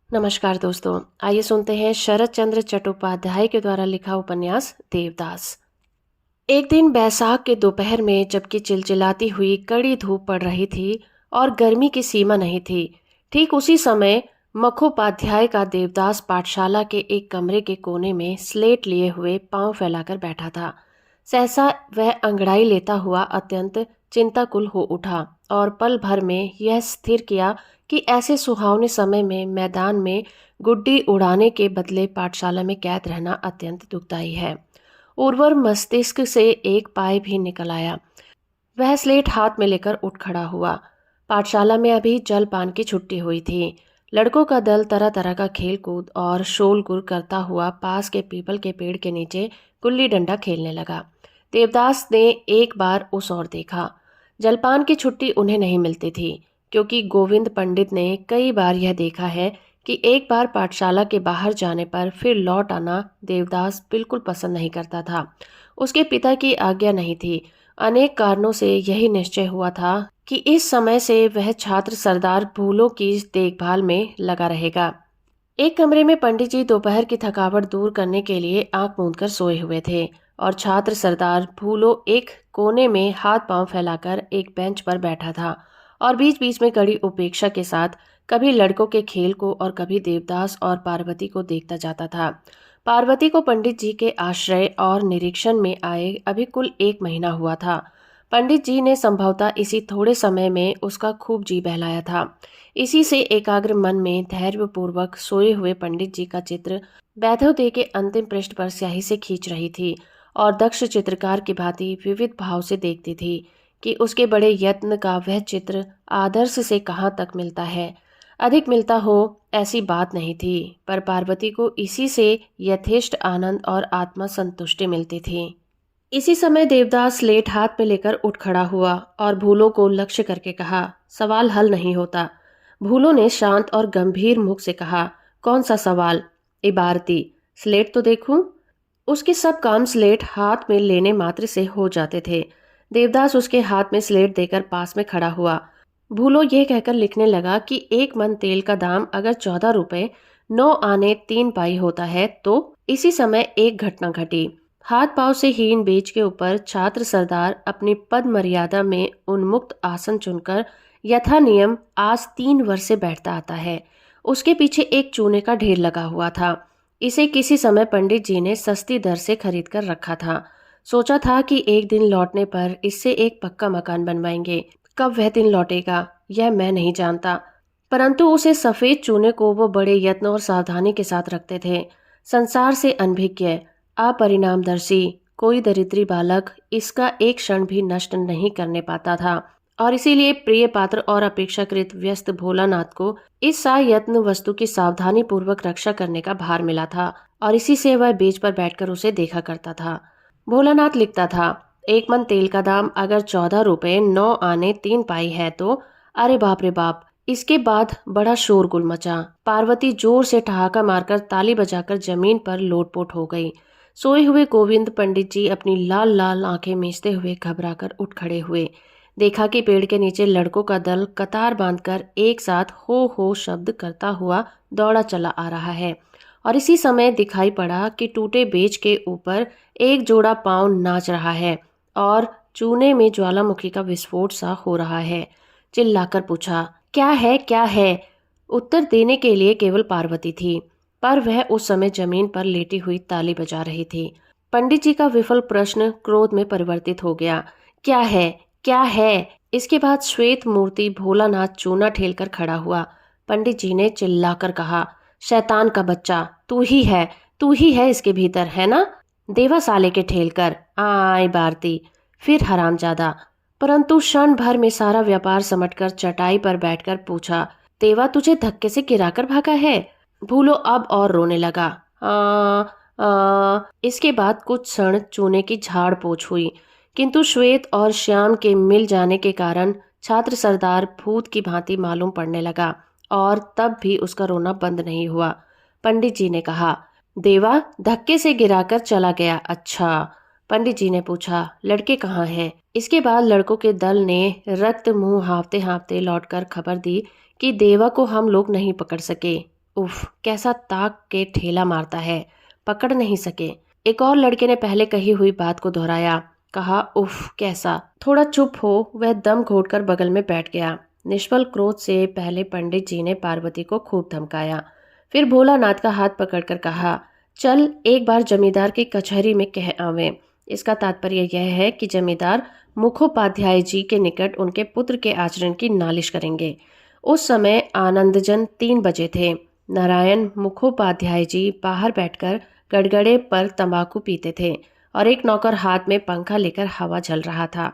नमस्कार दोस्तों, आइए सुनते हैं शरत चंद्र चट्टोपाध्याय के द्वारा लिखा उपन्यास देवदास। एक दिन बैसाख के दोपहर में जबकि चिलचिलाती हुई कड़ी धूप पड़ रही थी और गर्मी की सीमा नहीं थी, ठीक उसी समय मखोपाध्याय का देवदास पाठशाला के एक कमरे के कोने में स्लेट लिए हुए पांव फैलाकर बैठा था। सहसा वह अंगड़ाई लेता हुआ अत्यंत चिंताकुल हो उठा और पल भर में यह स्थिर किया कि ऐसे सुहावने समय में मैदान में गुड्डी उड़ाने के बदले पाठशाला में कैद रहना अत्यंत दुखदायी है। उर्वर मस्तिष्क से एक पाय भी निकल आया। वह स्लेट हाथ में लेकर उठ खड़ा हुआ। पाठशाला में अभी जलपान की छुट्टी हुई थी। लड़कों का दल तरह तरह का खेल कूद और शोलगुल करता हुआ पास के पीपल के पेड़ के नीचे गुल्ली डंडा खेलने लगा। देवदास ने एक बार उस ओर देखा। जलपान की छुट्टी उन्हें नहीं मिलती थी, क्योंकि गोविंद पंडित ने कई बार यह देखा है कि एक बार पाठशाला के बाहर जाने पर फिर लौट आना देवदास बिल्कुल पसंद नहीं करता था। उसके पिता की आज्ञा नहीं थी। अनेक कारणों से यही निश्चय हुआ था कि इस समय से वह छात्र सरदार फूलों की देखभाल में लगा रहेगा। एक कमरे में पंडित जी दोपहर की थकावट दूर करने के लिए आंख मूंदकर सोए हुए थे और छात्र सरदार फूलो एक कोने में हाथ पांव फैलाकर एक बेंच पर बैठा था और बीच बीच में कड़ी उपेक्षा के साथ कभी लड़कों के खेल को और कभी देवदास और पार्वती को देखता जाता था। पार्वती को पंडित जी के आश्रय और निरीक्षण में आए अभी कुल 1 महीना हुआ था। पंडित जी ने संभवतः इसी थोड़े समय में उसका खूब जी बहलाया था। इसी से एकाग्र मन में धैर्यपूर्वक सोए हुए पंडित जी का चित्र वैधव्य के अंतिम पृष्ठ पर स्याही से खींच रही थी और दक्ष चित्रकार की भांति विविध भाव से देखती थी कि उसके बड़े यत्न का वह चित्र आदर्श से कहाँ तक मिलता है। अधिक मिलता हो ऐसी बात नहीं थी, पर पार्वती को इसी से यथेष्ट आनंद और आत्मा संतुष्टि मिलती थी। इसी समय देवदास स्लेट हाथ में लेकर उठ खड़ा हुआ और भूलो को लक्ष्य करके कहा, सवाल हल नहीं होता। भूलो ने शांत और गंभीर मुख से कहा, कौन सा सवाल? इबारती, स्लेट तो देखूं। उसके सब काम स्लेट हाथ में लेने मात्र से हो जाते थे। देवदास उसके हाथ में स्लेट देकर पास में खड़ा हुआ। भूलो ये कहकर लिखने लगा कि 1 मन तेल का दाम अगर 14 रुपए 9 आने 3 पाई होता है तो इसी समय एक घटना घटी। हाथ पांव से हीन बेच के ऊपर छात्र सरदार अपनी पद मर्यादा में उन्मुक्त आसन चुनकर यथा नियम आज 3 वर्ष से बैठता आता है। उसके पीछे एक चूने का ढेर लगा हुआ था। इसे किसी समय पंडित जी ने सस्ती दर से खरीद कर रखा था। सोचा था कि एक दिन लौटने पर इससे एक पक्का मकान बनवाएंगे। कब वह दिन लौटेगा यह मैं नहीं जानता, परंतु उसे सफेद चूने को वो बड़े यत्न और सावधानी के साथ रखते थे। संसार से अनभिज्ञ, अपरिणामदर्शी कोई दरिद्री बालक इसका एक क्षण भी नष्ट नहीं करने पाता था और इसीलिए प्रिय पात्र और अपेक्षाकृत व्यस्त भोलानाथ को इस यत्न वस्तु की सावधानी पूर्वक रक्षा करने का भार मिला था और इसी से वह बेंच पर बैठकर उसे देखा करता था। भोलानाथ लिखता था, 1 मन तेल का दाम अगर 14 रुपए 9 आने 3 पाई है तो अरे बाप रे बाप। इसके बाद बड़ा शोरगुल मचा। पार्वती जोर से ठहाका मारकर ताली बजाकर जमीन पर लोटपोट हो गई। सोए हुए गोविंद पंडित जी अपनी लाल लाल आंखें मीचते हुए घबराकर उठ खड़े हुए। देखा कि पेड़ के नीचे लड़कों का दल कतार बांधकर एक साथ हो शब्द करता हुआ दौड़ा चला आ रहा है और इसी समय दिखाई पड़ा कि टूटे बेच के ऊपर एक जोड़ा पांव नाच रहा है और चूने में ज्वालामुखी का विस्फोट सा हो रहा है। चिल्लाकर पूछा, क्या है क्या है? उत्तर देने के लिए केवल पार्वती थी, पर वह उस समय जमीन पर लेटी हुई ताली बजा रही थी। पंडित जी का विफल प्रश्न क्रोध में परिवर्तित हो गया। क्या है क्या है? इसके बाद श्वेत मूर्ति भोलानाथ चूना ठेलकर खड़ा हुआ। पंडित जी ने चिल्लाकर कहा, शैतान का बच्चा, तू ही है इसके भीतर, है ना? देवा साले के ठेल कर आई बारती, फिर हरामजादा। परंतु क्षण भर में सारा व्यापार समटकर चटाई पर बैठकर पूछा, देवा तुझे धक्के से गिराकर भागा है? भूलो अब और रोने लगा। इसके बाद कुछ क्षण चूने की झाड़ पोछ हुई, किंतु श्वेत और श्याम के मिल जाने के कारण छात्र सरदार भूत की भांति मालूम पड़ने लगा और तब भी उसका रोना बंद नहीं हुआ। पंडित जी ने कहा, देवा धक्के से गिराकर चला गया, अच्छा? पंडित जी ने पूछा, लड़के कहाँ हैं? इसके बाद लड़कों के दल ने रक्त मुंह हाँफते हाँफते लौटकर खबर दी कि देवा को हम लोग नहीं पकड़ सके। उफ, कैसा ताक के ठेला मारता है, पकड़ नहीं सके। एक और लड़के ने पहले कही हुई बात को दोहराया। कहा, उफ कैसा। थोड़ा चुप हो, वह दम घोटकर बगल में बैठ गया। निष्फल क्रोध से पहले पंडित जी ने पार्वती को खूब धमकाया। फिर भोलानाथ का हाथ पकड़कर कहा, चल एक बार जमींदार की कचहरी में कह आवे। इसका तात्पर्य यह है कि जमींदार मुखोपाध्याय जी के निकट उनके पुत्र के आचरण की नालिश करेंगे। उस समय आनंदजन 3 बजे थे। नारायण मुखोपाध्याय जी बाहर बैठकर गड़गड़े पर तंबाकू पीते थे और एक नौकर हाथ में पंखा लेकर हवा झल रहा था।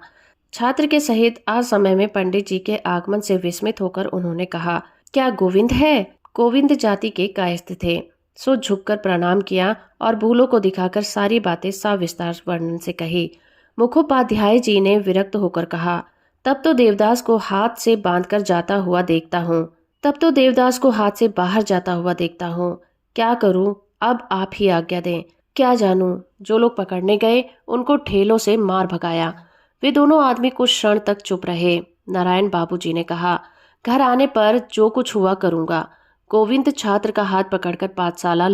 छात्र के सहित असमय में पंडित जी के आगमन से विस्मित होकर उन्होंने कहा, क्या गोविंद है? गोविंद जाति के कायस्थ थे, सो झुककर प्रणाम किया और भूलों को दिखाकर सारी बातें सविस्तार वर्णन से कही। मुखोपाध्याय जी ने विरक्त होकर कहा, तब तो देवदास को हाथ से बांधकर जाता हुआ देखता हूँ, तब तो देवदास को हाथ से बाहर जाता हुआ देखता हूँ। क्या करूँ, अब आप ही आज्ञा दें। क्या जानूं, जो लोग पकड़ने गए उनको ठेलों से मार भगाया। वे दोनों आदमी कुछ क्षण तक चुप रहे। नारायण बाबूजी ने कहा, घर आने पर जो कुछ हुआ करूंगा। गोविंद छात्र का हाथ पकड़कर पाठशाला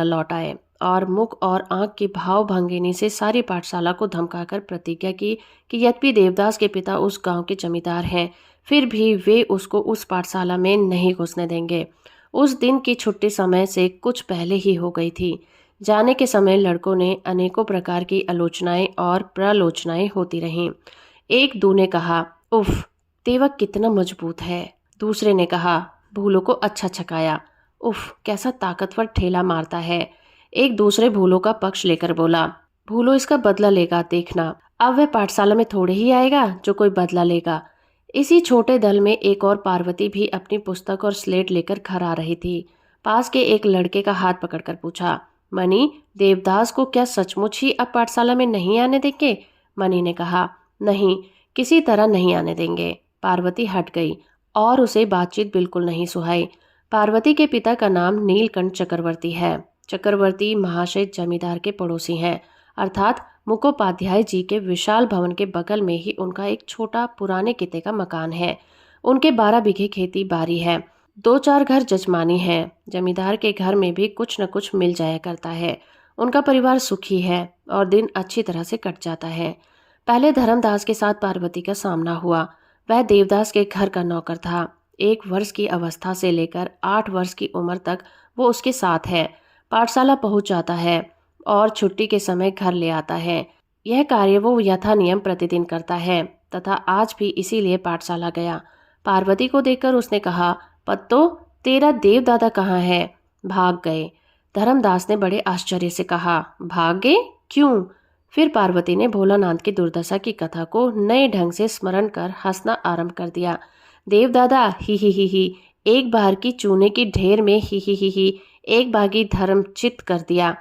लौट आए। और मुख और आंख की भाव भंगिनी से सारी पाठशाला को धमकाकर प्रतिज्ञा की कि यद्यपि देवदास के पिता उस गांव के जमींदार हैं, फिर भी वे उसको उस पाठशाला में नहीं घुसने देंगे। उस दिन की छुट्टी समय से कुछ पहले ही हो गई थी। जाने के समय लड़कों ने अनेकों प्रकार की आलोचनाएं और प्रलोचनाएं होती रहीं। एक दू ने कहा, उफ, देवक कितना मजबूत है। दूसरे ने कहा, भूलों को अच्छा छकाया। उफ, कैसा ताकतवर ठेला मारता है। एक दूसरे भूलों का पक्ष लेकर बोला, भूलो इसका बदला लेगा, देखना। अब वह पाठशाला में थोड़े ही आएगा जो कोई बदला लेगा। इसी छोटे दल में एक और पार्वती भी अपनी पुस्तक और स्लेट लेकर घर आ रही थी। पास के एक लड़के का हाथ पकड़कर पूछा, मनी, देवदास को क्या सचमुच ही अब पाठशाला में नहीं आने देंगे? मनी ने कहा, नहीं, किसी तरह नहीं आने देंगे। पार्वती हट गई और उसे बातचीत बिल्कुल नहीं सुहाई। पार्वती के पिता का नाम नीलकंठ चक्रवर्ती है। चक्रवर्ती महाशय जमींदार के पड़ोसी हैं, अर्थात मुखोपाध्याय जी के विशाल भवन के बगल में ही उनका एक छोटा पुराने किले का मकान है। उनके 12 बीघे खेती बाड़ी है। 2-4 घर जजमानी है। जमींदार के घर में भी कुछ न कुछ मिल जाया करता है। उनका परिवार सुखी है और दिन अच्छी तरह से कट जाता है। पहले धर्मदास के साथ पार्वती का सामना हुआ। वह देवदास के घर का नौकर था। 1 वर्ष की अवस्था से लेकर 8 वर्ष की उम्र तक वो उसके साथ है। पाठशाला पहुंच जाता है और छुट्टी के समय घर ले आता है। यह कार्य वो यथा नियम प्रतिदिन करता है तथा आज भी इसीलिए पाठशाला गया। पार्वती को देखकर उसने कहा, पत्तो, तेरा देव दादा कहाँ है? भाग गए। धर्मदास ने बड़े आश्चर्य से कहा, भाग गए? क्यों? फिर पार्वती ने भोलानाथ की दुर्दशा की कथा को नए ढंग से स्मरण कर हंसना आरंभ कर दिया। देव दादा, ही, एक बार की चूने की ढेर में ही, एक बागी धर्म चित कर दिया।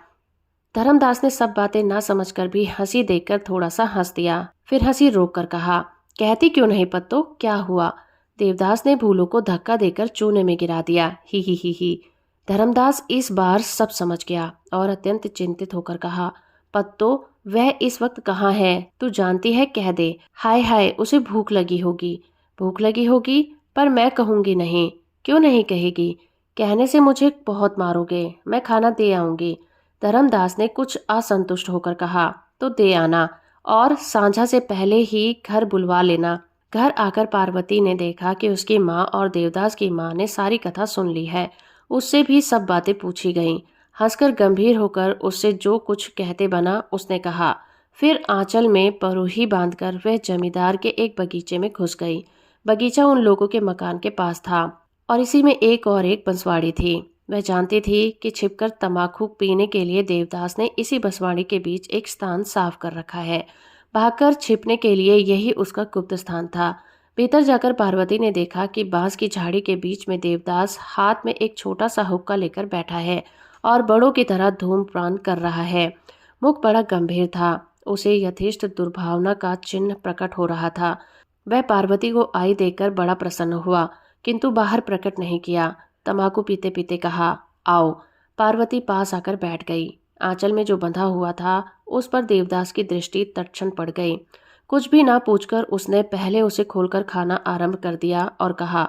धर्मदास ने सब बातें ना समझकर भी हंसी देखकर थोड़ा सा हंस दिया। फिर हंसी रोक कर कहा, कहती क्यों नहीं पत्तो, क्या हुआ? देवदास ने भूलों को धक्का देकर चूने में गिरा दिया। ही। धर्मदास इस बार सब समझ गया और अत्यंत चिंतित होकर कहा, पत्तो, वह इस वक्त कहाँ है? तू जानती है, कह दे। हाय, उसे भूख लगी होगी। भूख लगी होगी, पर मैं कहूंगी नहीं। क्यों नहीं कहेगी? कहने से मुझे बहुत मारोगे। मैं खाना दे आऊंगी। धर्मदास ने कुछ असंतुष्ट होकर कहा, तो दे आना और सांझा से पहले ही घर बुलवा लेना। घर आकर पार्वती ने देखा कि उसकी माँ और देवदास की माँ ने सारी कथा सुन ली है। उससे भी सब बातें पूछी गईं। हंसकर गंभीर होकर उससे जो कुछ कहते बना उसने कहा। फिर आंचल में परूही बांधकर वह जमींदार के एक बगीचे में घुस गई। बगीचा उन लोगों के मकान के पास था और इसी में एक बंसवाड़ी थी। वह जानती थी कि छिपकर तंबाकू पीने के लिए देवदास ने इसी बंसवाड़ी के बीच एक स्थान साफ कर रखा है। भागकर छिपने के लिए यही उसका गुप्त स्थान था। भीतर जाकर पार्वती ने देखा कि बांस की झाड़ी के बीच में देवदास हाथ में एक छोटा सा हुक्का लेकर बैठा है और बड़ों की तरह धूम्रपान कर रहा है। मुख बड़ा गंभीर था। उसे यथेष्ट दुर्भावना का चिन्ह प्रकट हो रहा था। वह पार्वती को आई देखकर बड़ा प्रसन्न हुआ, किंतु बाहर प्रकट नहीं किया। तंबाकू पीते पीते कहा, आओ। पार्वती पास आकर बैठ गई। आंचल में जो बंधा हुआ था उस पर देवदास की दृष्टि तत्क्षण पड़ गई। कुछ भी ना पूछकर उसने पहले उसे खोलकर खाना आरंभ कर दिया और कहा,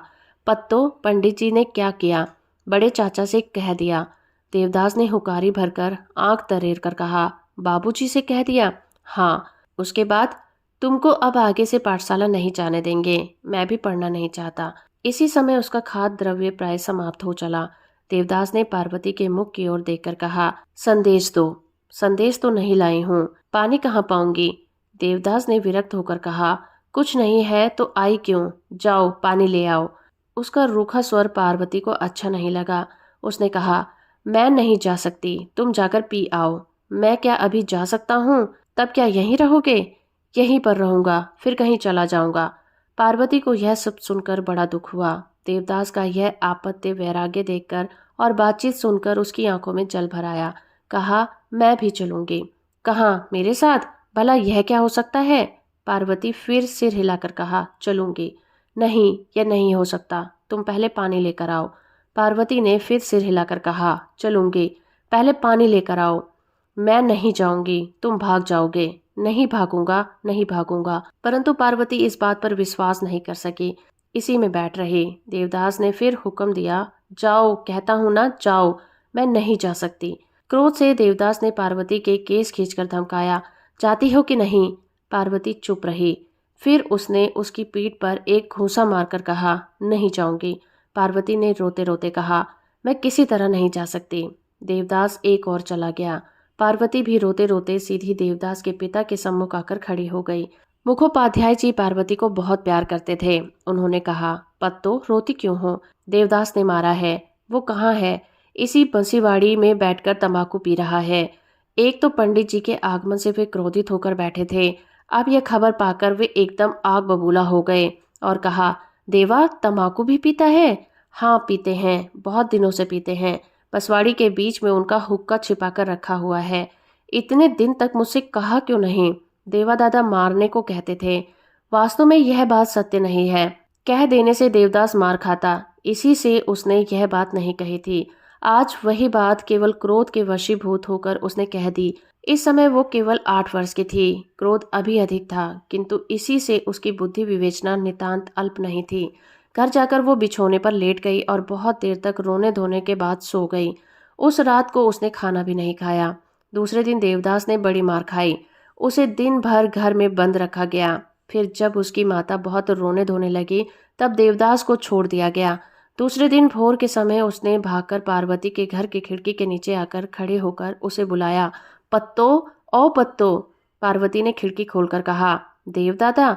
पत्तो, पंडित जी ने क्या किया? बड़े चाचा से कह दिया। देवदास ने हुकारी भरकर आंख तरेर कर कहा, बाबूजी से कह दिया? हाँ। उसके बाद? तुमको अब आगे से पाठशाला नहीं जाने देंगे। मैं भी पढ़ना नहीं चाहता। इसी समय उसका खाद्य द्रव्य प्राय समाप्त हो चला। देवदास ने पार्वती के मुख की ओर देखकर कहा, संदेश दो। संदेश तो नहीं लाई हूँ। पानी कहाँ पाऊंगी? देवदास ने विरक्त होकर कहा, कुछ नहीं है तो आई क्यों? जाओ पानी ले आओ। उसका रूखा स्वर पार्वती को अच्छा नहीं लगा। उसने कहा, मैं नहीं जा सकती, तुम जाकर पी आओ। मैं क्या अभी जा सकता हूँ? तब क्या यहीं रहोगे? यहीं पर रहूंगा, फिर कहीं चला जाऊंगा। पार्वती को यह सब सुनकर बड़ा दुख हुआ। देवदास का यह आपत्ति वैराग्य देखकर और बातचीत सुनकर उसकी आंखों में जल भर आया। कहा, मैं भी चलूंगी। कहाँ? मेरे साथ? भला यह क्या हो सकता है? पार्वती फिर सिर हिलाकर कहा, चलूंगी। नहीं, यह नहीं हो सकता। तुम पहले पानी लेकर आओ। पार्वती ने फिर सिर हिलाकर कहा, चलूंगी। पहले पानी लेकर आओ। मैं नहीं जाऊंगी, तुम भाग जाओगे। नहीं भागूंगा, नहीं भागूंगा। परंतु पार्वती इस बात पर विश्वास नहीं कर सकी। इसी में बैठ रही। देवदास ने फिर हुक्म दिया, जाओ, कहता हूं ना, जाओ। मैं नहीं जा सकती। क्रोध से देवदास ने पार्वती के केस खींचकर धमकाया, जाती हो कि नहीं? पार्वती चुप रही। फिर उसने उसकी पीठ पर एक घूंसा मारकर कहा, नहीं जाऊंगी। पार्वती ने रोते रोते कहा, मैं किसी तरह नहीं जा सकती। देवदास एक और चला गया। पार्वती भी रोते रोते सीधी देवदास के पिता के सम्मुख आकर खड़ी हो गई। मुखोपाध्याय जी पार्वती को बहुत प्यार करते थे। उन्होंने कहा, पत्तो, रोती क्यों हो? देवदास ने मारा है। वो कहाँ है? इसी बंसीवाड़ी में बैठकर तंबाकू पी रहा है। एक तो पंडित जी के आगमन से वे क्रोधित होकर बैठे थे। अब यह खबर पाकर वे एकदम आग बबूला हो गए और कहा, देवा तंबाकू भी पीता है? हाँ पीते हैं, बहुत दिनों से पीते हैं। पसवाड़ी के बीच में उनका हुक्का छिपा कर रखा हुआ है। इतने दिन तक मुझसे कहा क्यों नहीं? देवा दादा मारने को कहते थे। वास्तव में यह बात सत्य नहीं है। कह देने से देवदास मार खाता, इसी से उसने यह बात नहीं कही थी। आज वही बात केवल क्रोध के वशीभूत होकर उसने कह दी। इस समय वो केवल 8 वर्ष की थी। क्रोध अभी अधिक था, किंतु इसी से उसकी बुद्धि विवेचना नितांत अल्प नहीं थी। घर जाकर वो बिछौने पर लेट गई और बहुत देर तक रोने धोने के बाद सो गई। उस रात को उसने खाना भी नहीं खाया। दूसरे दिन देवदास ने बड़ी मार खाई। उसे दिन भर घर में बंद रखा गया। फिर जब उसकी माता बहुत रोने धोने लगी, तब देवदास को छोड़ दिया गया। दूसरे दिन भोर के समय उसने भागकर पार्वती के घर की खिड़की के नीचे आकर खड़े होकर उसे बुलाया, पत्तो, ओ पत्तो। पार्वती ने खिड़की खोलकर कहा, देवदादा।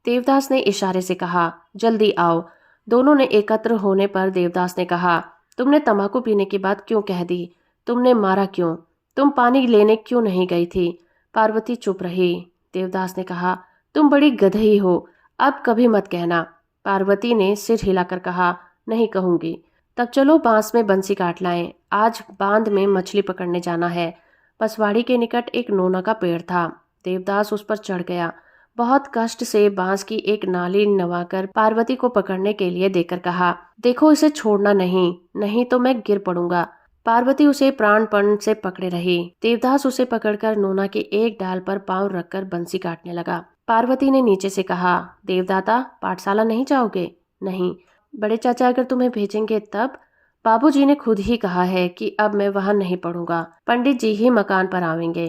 देवदास ने इशारे से कहा, जल्दी आओ। दोनों ने एकत्र होने पर देवदास ने कहा, तुमने तंबाकू पीने की बात क्यों कह दी? तुमने मारा क्यों? तुम पानी लेने क्यों नहीं गई थी? पार्वती चुप रही। देवदास ने कहा, तुम बड़ी गधई हो, अब कभी मत कहना। पार्वती ने सिर हिलाकर कहा, नहीं कहूंगी। तब चलो बांस में बंसी काट लाएं। आज बांध में मछली पकड़ने जाना है। पसवाड़ी के निकट एक नोना का पेड़ था। देवदास उस पर चढ़ गया। बहुत कष्ट से बांस की एक नाली नवाकर पार्वती को पकड़ने के लिए देकर कहा, देखो इसे छोड़ना नहीं, नहीं तो मैं गिर पड़ूंगा। पार्वती उसे प्राणपण से पकड़े रही। देवदास उसे पकड़कर नोना के एक डाल पर पांव रखकर बंसी काटने लगा। पार्वती ने नीचे से कहा, देवदाता, पाठशाला नहीं जाओगे? नहीं। बड़े चाचा अगर तुम्हें भेजेंगे तब? बाबूजी ने खुद ही कहा है कि अब मैं वहां नहीं पढ़ूंगा, पंडित जी ही मकान पर आवेंगे।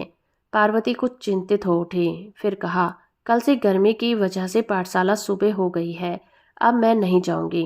पार्वती कुछ चिंतित हो उठी। फिर कहा, कल से गर्मी की वजह से पाठशाला सुबह हो गई है, अब मैं नहीं जाऊंगी।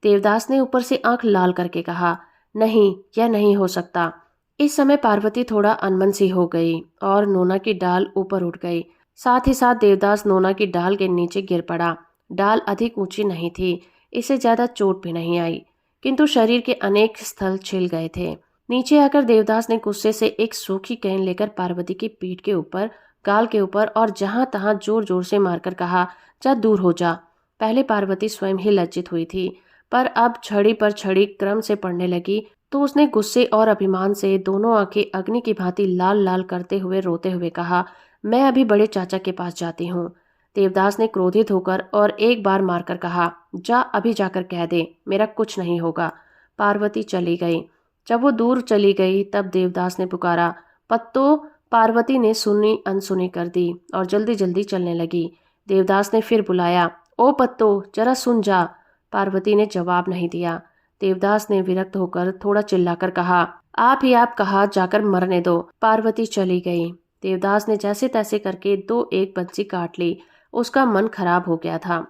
देवदास ने ऊपर से आंख लाल करके कहा, नहीं, यह नहीं हो सकता। इस समय पार्वती थोड़ा अनमन सी हो गई और नोना की डाल ऊपर उठ गई। साथ ही साथ देवदास नोना की डाल के नीचे गिर पड़ा। डाल अधिक ऊंची नहीं थी, इसे ज्यादा चोट भी नहीं आई, किंतु शरीर के अनेक स्थल छिल गए थे। नीचे आकर देवदास ने गुस्से से एक सूखी कैन लेकर पार्वती की पीठ के ऊपर, गाल के ऊपर और जहां तहां जोर जोर से मारकर कहा, जा दूर हो जा। पहले पार्वती स्वयं ही लज्जित हुई थी, पर अब छड़ी पर छड़ी क्रम से पड़ने लगी तो उसने गुस्से और अभिमान से दोनों आंखें अग्नि की भांति लाल लाल करते हुए रोते हुए कहा, मैं अभी बड़े चाचा के पास जाती हूँ। देवदास ने क्रोधित होकर और एक बार मारकर कहा, जा अभी जाकर कह दे, मेरा कुछ नहीं होगा। पार्वती चली गई। जब वो दूर चली गई तब देवदास ने पुकारा, पत्तो। पार्वती ने सुनी अनसुनी कर दी और जल्दी जल्दी चलने लगी। देवदास ने फिर बुलाया, ओ पत्तो, जरा सुन जा। पार्वती ने जवाब नहीं दिया। देवदास ने विरक्त होकर थोड़ा चिल्लाकर कहा, आप कहा जाकर मरने दो। पार्वती चली गई। देवदास ने जैसे तैसे करके 2-1 बंसी काट ली। उसका मन खराब हो गया था।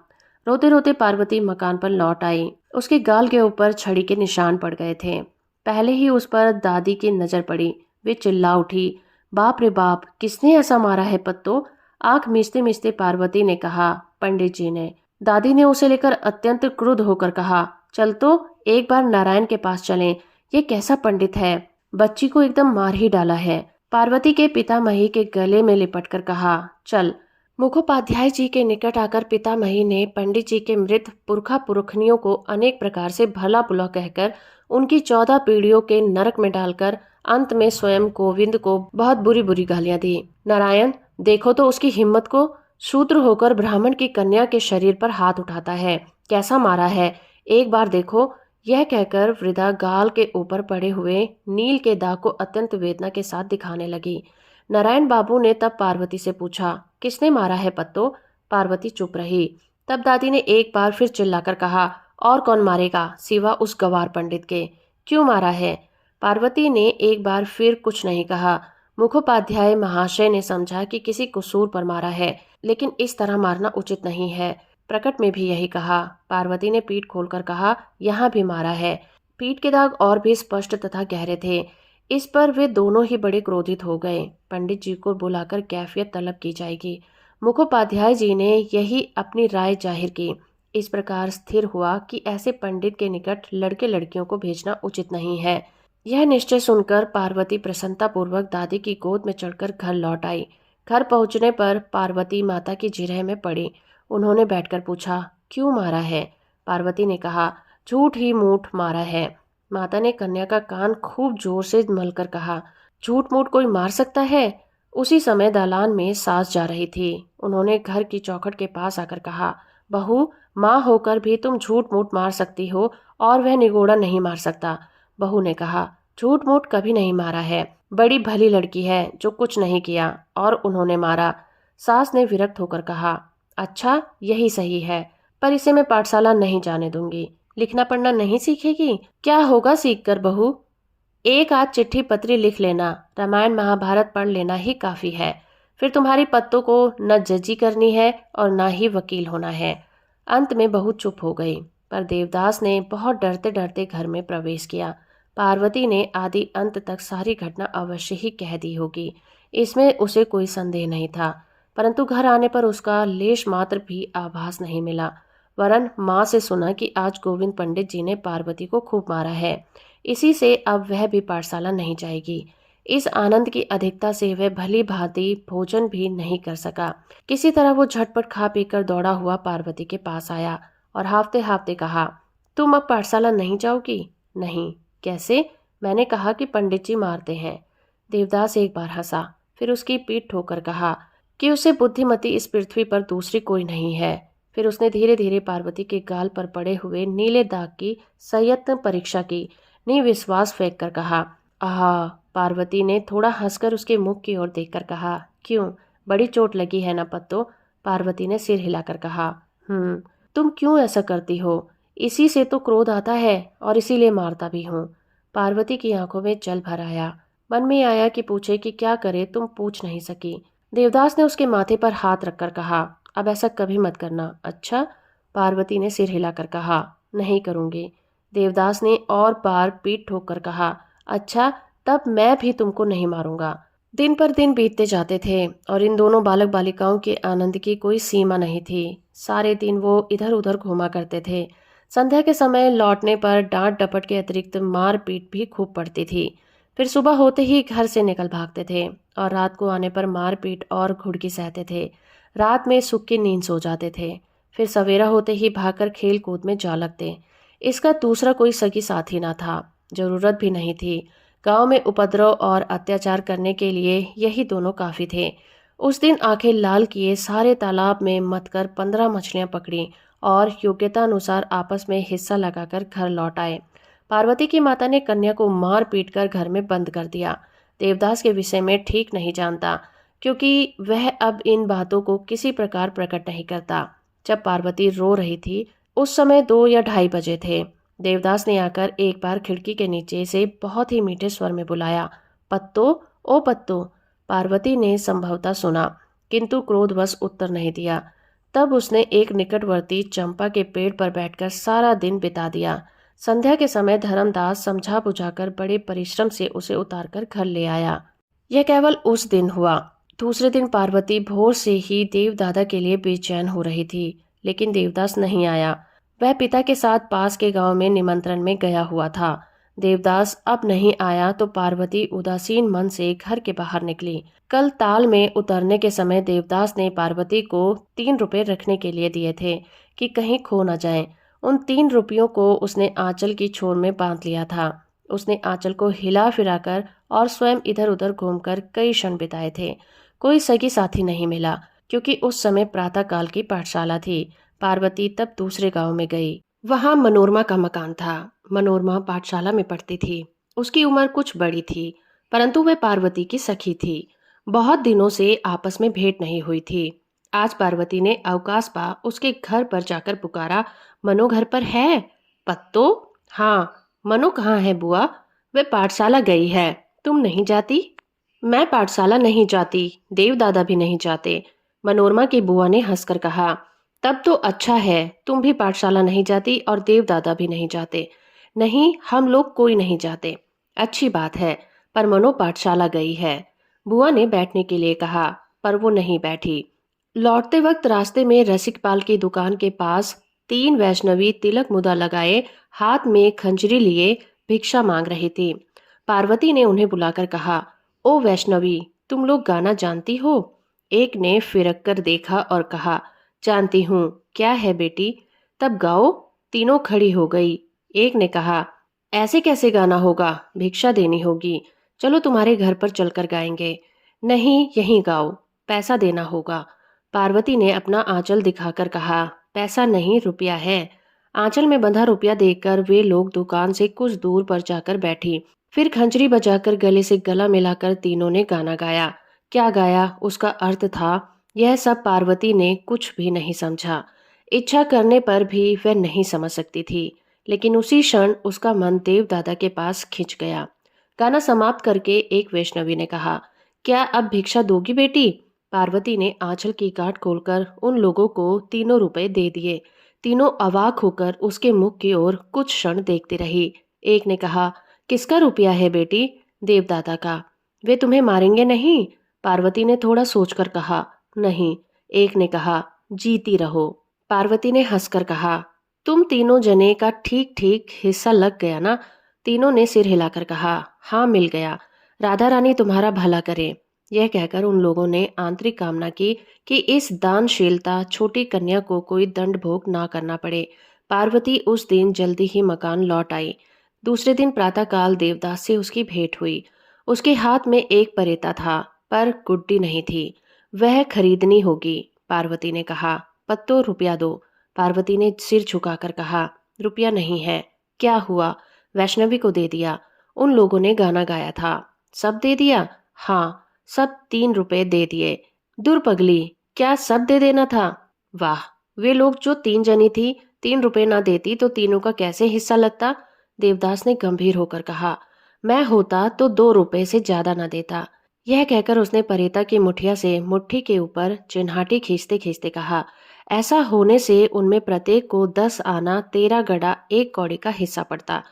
रोते रोते पार्वती मकान पर लौट आई। उसके गाल के ऊपर छड़ी के निशान पड़ गए थे। पहले ही उस पर दादी की नजर पड़ी। वे चिल्ला उठी, बाप रे बाप, किसने ऐसा मारा है पत्तो? आंख मीचते मीचते पार्वती ने कहा, पंडित जी ने। दादी ने उसे लेकर अत्यंत क्रुद्ध होकर कहा, चल तो एक बार नारायण के पास चलें। ये कैसा पंडित है, बच्ची को एकदम मार ही डाला है। पार्वती के पितामही के गले में लिपटकर कहा, चल। मुखोपाध्याय जी के निकट आकर पितामही ने पंडित जी के मृत पुरखा पुरखनियों को अनेक प्रकार से भला बुला कहकर उनकी 14 पीढ़ियों के नरक में डालकर अंत में स्वयं गोविंद को बहुत बुरी बुरी गालियां दी। नारायण, देखो तो उसकी हिम्मत को, शूद्र होकर ब्राह्मण की कन्या के शरीर पर हाथ उठाता है। कैसा मारा है, एक बार देखो। यह कहकर वृद्धा गाल के ऊपर पड़े हुए नील के दाग को अत्यंत वेदना के साथ दिखाने लगी। नारायण बाबू ने तब पार्वती से पूछा, किसने मारा है पत्तो? पार्वती चुप रही। तब दादी ने एक बार फिर चिल्लाकर कहा, और कौन मारेगा सिवा उस गवार पंडित के? क्यों मारा है? पार्वती ने एक बार फिर कुछ नहीं कहा। मुखोपाध्याय महाशय ने समझा कि किसी कसूर पर मारा है, लेकिन इस तरह मारना उचित नहीं है। प्रकट में भी यही कहा। पार्वती ने पीठ खोलकर कहा, यहाँ भी मारा है। पीठ के दाग और भी स्पष्ट तथा गहरे थे। इस पर वे दोनों ही बड़े क्रोधित हो गए। पंडित जी को बुलाकर कैफियत तलब की जाएगी। मुखोपाध्याय जी ने यही अपनी राय जाहिर की। इस प्रकार स्थिर हुआ कि ऐसे पंडित के निकट लड़के लड़कियों को भेजना उचित नहीं है। यह निश्चय सुनकर पार्वती प्रसन्नतापूर्वक दादी की गोद में चढ़कर घर लौट आई। घर पहुंचने पर पार्वती माता की जिरह में पड़ी। उन्होंने बैठकर पूछा, क्यों मारा है? पार्वती ने कहा, झूठ ही मूठ मारा है। माता ने कन्या का कान खूब जोर से मलकर कहा, झूठ मूठ कोई मार सकता है? उसी समय दालान में सास जा रही थी। उन्होंने घर की चौखट के पास आकर कहा, बहू, माँ होकर भी तुम झूठ मूठ मार सकती हो और वह निगोड़ा नहीं मार सकता। बहू ने कहा, झूठ मूठ कभी नहीं मारा है। बड़ी भली लड़की है जो कुछ नहीं किया और उन्होंने मारा। सास ने विरक्त होकर कहा, अच्छा, यही सही है, पर इसे मैं पाठशाला नहीं जाने दूंगी। लिखना पढ़ना नहीं सीखेगी, क्या होगा सीख कर बहू? एक आध चिट्ठी पत्री लिख लेना, रामायण महाभारत पढ़ लेना ही काफी है। फिर तुम्हारी पत्तों को न जजी करनी है और न ही वकील होना है। अंत में बहू चुप हो गई, पर देवदास ने बहुत डरते डरते घर में प्रवेश किया। पार्वती ने आदि अंत तक सारी घटना अवश्य ही कह दी होगी, इसमें उसे कोई संदेह नहीं था। परंतु घर आने पर उसका लेश मात्र भी आभास नहीं मिला। वरन माँ से सुना कि आज गोविंद पंडित जी ने पार्वती को खूब मारा है। इसी से अब वह भी पाठशाला नहीं जाएगी। इस आनंद की अधिकता से वह भली भांति भोजन भी नहीं कर सका। किसी तरह वो झटपट खा पीकर दौड़ा हुआ पार्वती के पास आया और हाफते हाफते कहा, तुम अब पाठशाला नहीं जाओगी? नहीं। कैसे? मैंने कहा कि पंडित जी मारते हैं। देवदास एक बार हंसा, फिर उसकी पीठ ठोकर कहा कि उसे बुद्धिमती इस पृथ्वी पर दूसरी कोई नहीं है। फिर उसने धीरे धीरे पार्वती के गाल पर पड़े हुए नीले दाग की संयत्न परीक्षा की। निविश्वास फेंक कर कहा, आहा। पार्वती ने थोड़ा हंसकर उसके मुख की ओर देखकर कहा, क्यों, बड़ी चोट लगी है ना पत्तो? पार्वती ने सिर हिलाकर कहा, तुम क्यों ऐसा करती हो? इसी से तो क्रोध आता है और इसीलिए मारता भी हूँ। पार्वती की आंखों में जल भर आया। मन में आया कि पूछे कि क्या करे, तुम पूछ नहीं सकी। देवदास ने उसके माथे पर हाथ रखकर कहा, अब ऐसा कभी मत करना, अच्छा? पार्वती ने सिर हिलाकर कहा, नहीं करूंगी। देवदास ने और बार पीठ ठोककर कहा, अच्छा, तब मैं भी तुमको नहीं मारूंगा। दिन पर दिन बीतते जाते थे और इन दोनों बालक बालिकाओं के आनंद की कोई सीमा नहीं थी। सारे दिन वो इधर उधर घूमा करते थे। संध्या के समय लौटने पर डांट डपट के अतिरिक्त मार पीट भी खूब पड़ती थी। फिर सुबह होते ही घर से निकल भागते थे और रात को आने पर मार पीट और घुड़की सहते थे। रात में सुख की नींद सो जाते थे। फिर सवेरा होते ही भागकर खेल कूद में जा लगते। इसका दूसरा कोई सगी साथी न था, जरूरत भी नहीं थी। गांव में उपद्रव और अत्याचार करने के लिए यही दोनों काफी थे। उस दिन आंखें लाल किए सारे तालाब में मत कर 15 मछलियां पकड़ी और योग्यता अनुसार आपस में हिस्सा लगाकर घर लौट आए। पार्वती की माता ने कन्या को मार पीट कर घर में बंद कर दिया। देवदास के विषय में ठीक नहीं जानता, क्योंकि वह अब इन बातों को किसी प्रकार प्रकट नहीं करता। जब पार्वती रो रही थी, उस समय 2 या ढाई बजे थे। देवदास ने आकर एक बार खिड़की के नीचे से बहुत ही मीठे स्वर में बुलाया, पत्तो, ओ पत्तो। पार्वती ने संभवतः सुना, किंतु क्रोधवश उत्तर नहीं दिया। तब उसने एक निकटवर्ती चंपा के पेड़ पर बैठकर सारा दिन बिता दिया। संध्या के समय धर्मदास समझा बुझाकर बड़े परिश्रम से उसे उतारकर घर ले आया। यह केवल उस दिन हुआ। दूसरे दिन पार्वती भोर से ही देवदादा के लिए बेचैन हो रही थी, लेकिन देवदास नहीं आया। वह पिता के साथ पास के गांव में निमंत्रण में गया हुआ था। देवदास अब नहीं आया तो पार्वती उदासीन मन से घर के बाहर निकली। कल ताल में उतरने के समय देवदास ने पार्वती को 3 रुपए रखने के लिए दिए थे कि कहीं खो न जाएं। उन 3 रुपयों को उसने आंचल की छोर में बांध लिया था। उसने आंचल को हिला फिराकर और स्वयं इधर उधर घूमकर कई क्षण बिताए थे। कोई सगी साथी नहीं मिला, क्योंकि उस समय प्रातःकाल की पाठशाला थी। पार्वती तब दूसरे गांव में गई। वहां मनोरमा का मकान था। मनोरमा पाठशाला में पढ़ती थी। उसकी उम्र कुछ बड़ी थी, परंतु वह पार्वती की सखी थी। बहुत दिनों से आपस में भेंट नहीं हुई थी। आज पार्वती ने अवकाश पा उसके घर पर जाकर पुकारा, मनो घर पर है? पत्तो? हाँ। मनो कहाँ है बुआ? वह पाठशाला गई है। तुम नहीं जाती? मैं पाठशाला नहीं जाती, देवदादा भी नहीं जाते। मनोरमा की बुआ ने हंसकर कहा। तब तो अच्छा है, तुम भी पाठशाला नहीं जाती और देवदादा भी नहीं जाते। नहीं, हम लोग कोई नहीं जाते। अच्छी बात है, पर मनो पाठशाला गई है। बुआ ने बैठने के लिए कहा, पर वो नहीं बैठी। लौटते वक्त रास्ते में रसिकपाल की दुकान के पास 3 वैष्णवी तिलक मुदा लगाए हाथ में खंजरी लिए भिक्षा मांग रही थी। पार्वती ने उन्हें बुलाकर कहा, ओ वैष्णवी, तुम लोग गाना जानती हो? एक ने फिरक कर देखा और कहा, जानती हूँ, क्या है बेटी? तब गाओ। तीनों खड़ी हो गई। एक ने कहा, ऐसे कैसे गाना होगा, भिक्षा देनी होगी। चलो तुम्हारे घर पर चलकर गाएंगे। नहीं, यहीं गाओ, पैसा देना होगा। पार्वती ने अपना आंचल दिखाकर कहा, पैसा नहीं, रुपया है। आंचल में बंधा रुपया देखकर वे लोग दुकान से कुछ दूर पर जाकर बैठी। फिर खंजरी बजाकर गले से गला मिलाकर तीनों ने गाना गाया। क्या गाया, उसका अर्थ था, यह सब पार्वती ने कुछ भी नहीं समझा। इच्छा करने पर भी वह नहीं समझ सकती थी। लेकिन उसी क्षण उसका मन देवदादा के पास खिंच गया। गाना समाप्त करके एक वैष्णवी ने कहा, क्या अब भिक्षा दोगी बेटी? पार्वती ने आंचल की गांठ खोलकर उन लोगों को 3 रुपए दे दिए। तीनों अवाक होकर उसके मुख की ओर कुछ क्षण देखती रही। एक ने कहा, किसका रुपया है बेटी? देवदादा का। वे तुम्हें मारेंगे नहीं? पार्वती ने थोड़ा सोचकर कहा, नहीं। एक ने कहा, जीती रहो। पार्वती ने हंसकर कहा, तुम तीनों जने का ठीक ठीक हिस्सा लग गया ना? तीनों ने सिर हिलाकर कहा, हाँ, मिल गया। राधा रानी तुम्हारा भला करे। यह कहकर उन लोगों ने आंतरिक कामना की कि इस दानशीलता छोटी कन्या को कोई दंड भोग ना करना पड़े। पार्वती उस दिन जल्दी ही मकान लौट आई। दूसरे दिन प्रातःकाल देवदास से उसकी भेंट हुई। उसके हाथ में एक परेता था, पर गुड्डी नहीं थी। वह खरीदनी होगी। पार्वती ने कहा, पत्तो, रुपया दो। पार्वती ने सिर झुकाकर कहा, रुपया नहीं है। क्या हुआ? वैष्णवी को दे दिया। उन लोगों ने गाना गाया था। सब दे दिया? हाँ, सब 3 रुपए दे दिए। दुर्पगली, क्या सब दे देना था? वाह, वे लोग जो 3 जनी थी, 3 रुपए ना देती तो तीनों का कैसे हिस्सा लगता? देवदास ने गंभीर होकर कहा, मैं होता तो 2 रुपए से ज्यादा ना देता। यह कहकर उसने परेता की मुठिया से मुट्ठी के ऊपर चिन्हाटी खींचते खींचते कहा, ऐसा होने से उनमें प्रत्येक को 10 आना 13 गड़ा 1 कौड़ी का हिस्सा पड़ता।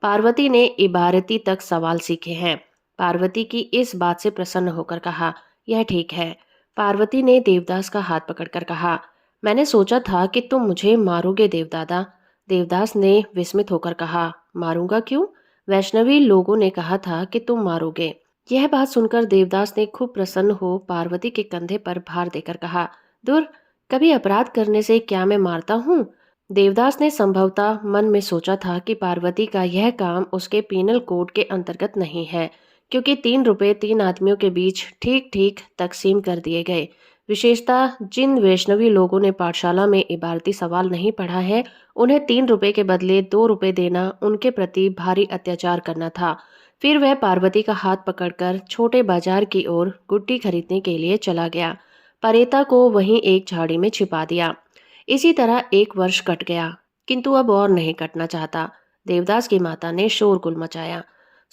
पार्वती ने इबारती तक सवाल सीखे हैं। पार्वती की इस बात से प्रसन्न होकर कहा, यह ठीक है। पार्वती ने देवदास का हाथ पकड़कर कहा, मैंने सोचा था कि तुम मुझे मारोगे देवदादा। देवदास ने विस्मित होकर कहा, मारूंगा क्यों? वैष्णवी लोगों ने कहा था कि तुम मारोगे। यह बात सुनकर देवदास ने खूब प्रसन्न हो पार्वती के कंधे पर भार देकर कहा, दूर, कभी अपराध करने से क्या मैं मारता हूँ? देवदास ने संभवतः मन में सोचा था कि पार्वती का यह काम उसके पीनल कोड के अंतर्गत नहीं है, क्योंकि 3 रुपए 3 आदमियों के बीच ठीक ठीक तकसीम कर दिए गए। विशेषतः जिन वैष्णवी लोगों ने पाठशाला में इबारती सवाल नहीं पढ़ा है, उन्हें 3 रुपए के बदले 2 रुपए देना उनके प्रति भारी अत्याचार करना था। फिर वह पार्वती का हाथ पकड़कर छोटे बाजार की ओर गुड्डी खरीदने के लिए चला गया। परेता को वहीं एक झाड़ी में छिपा दिया। इसी तरह 1 वर्ष कट गया। किंतु अब और नहीं कटना चाहता। देवदास की माता ने शोरगुल मचाया।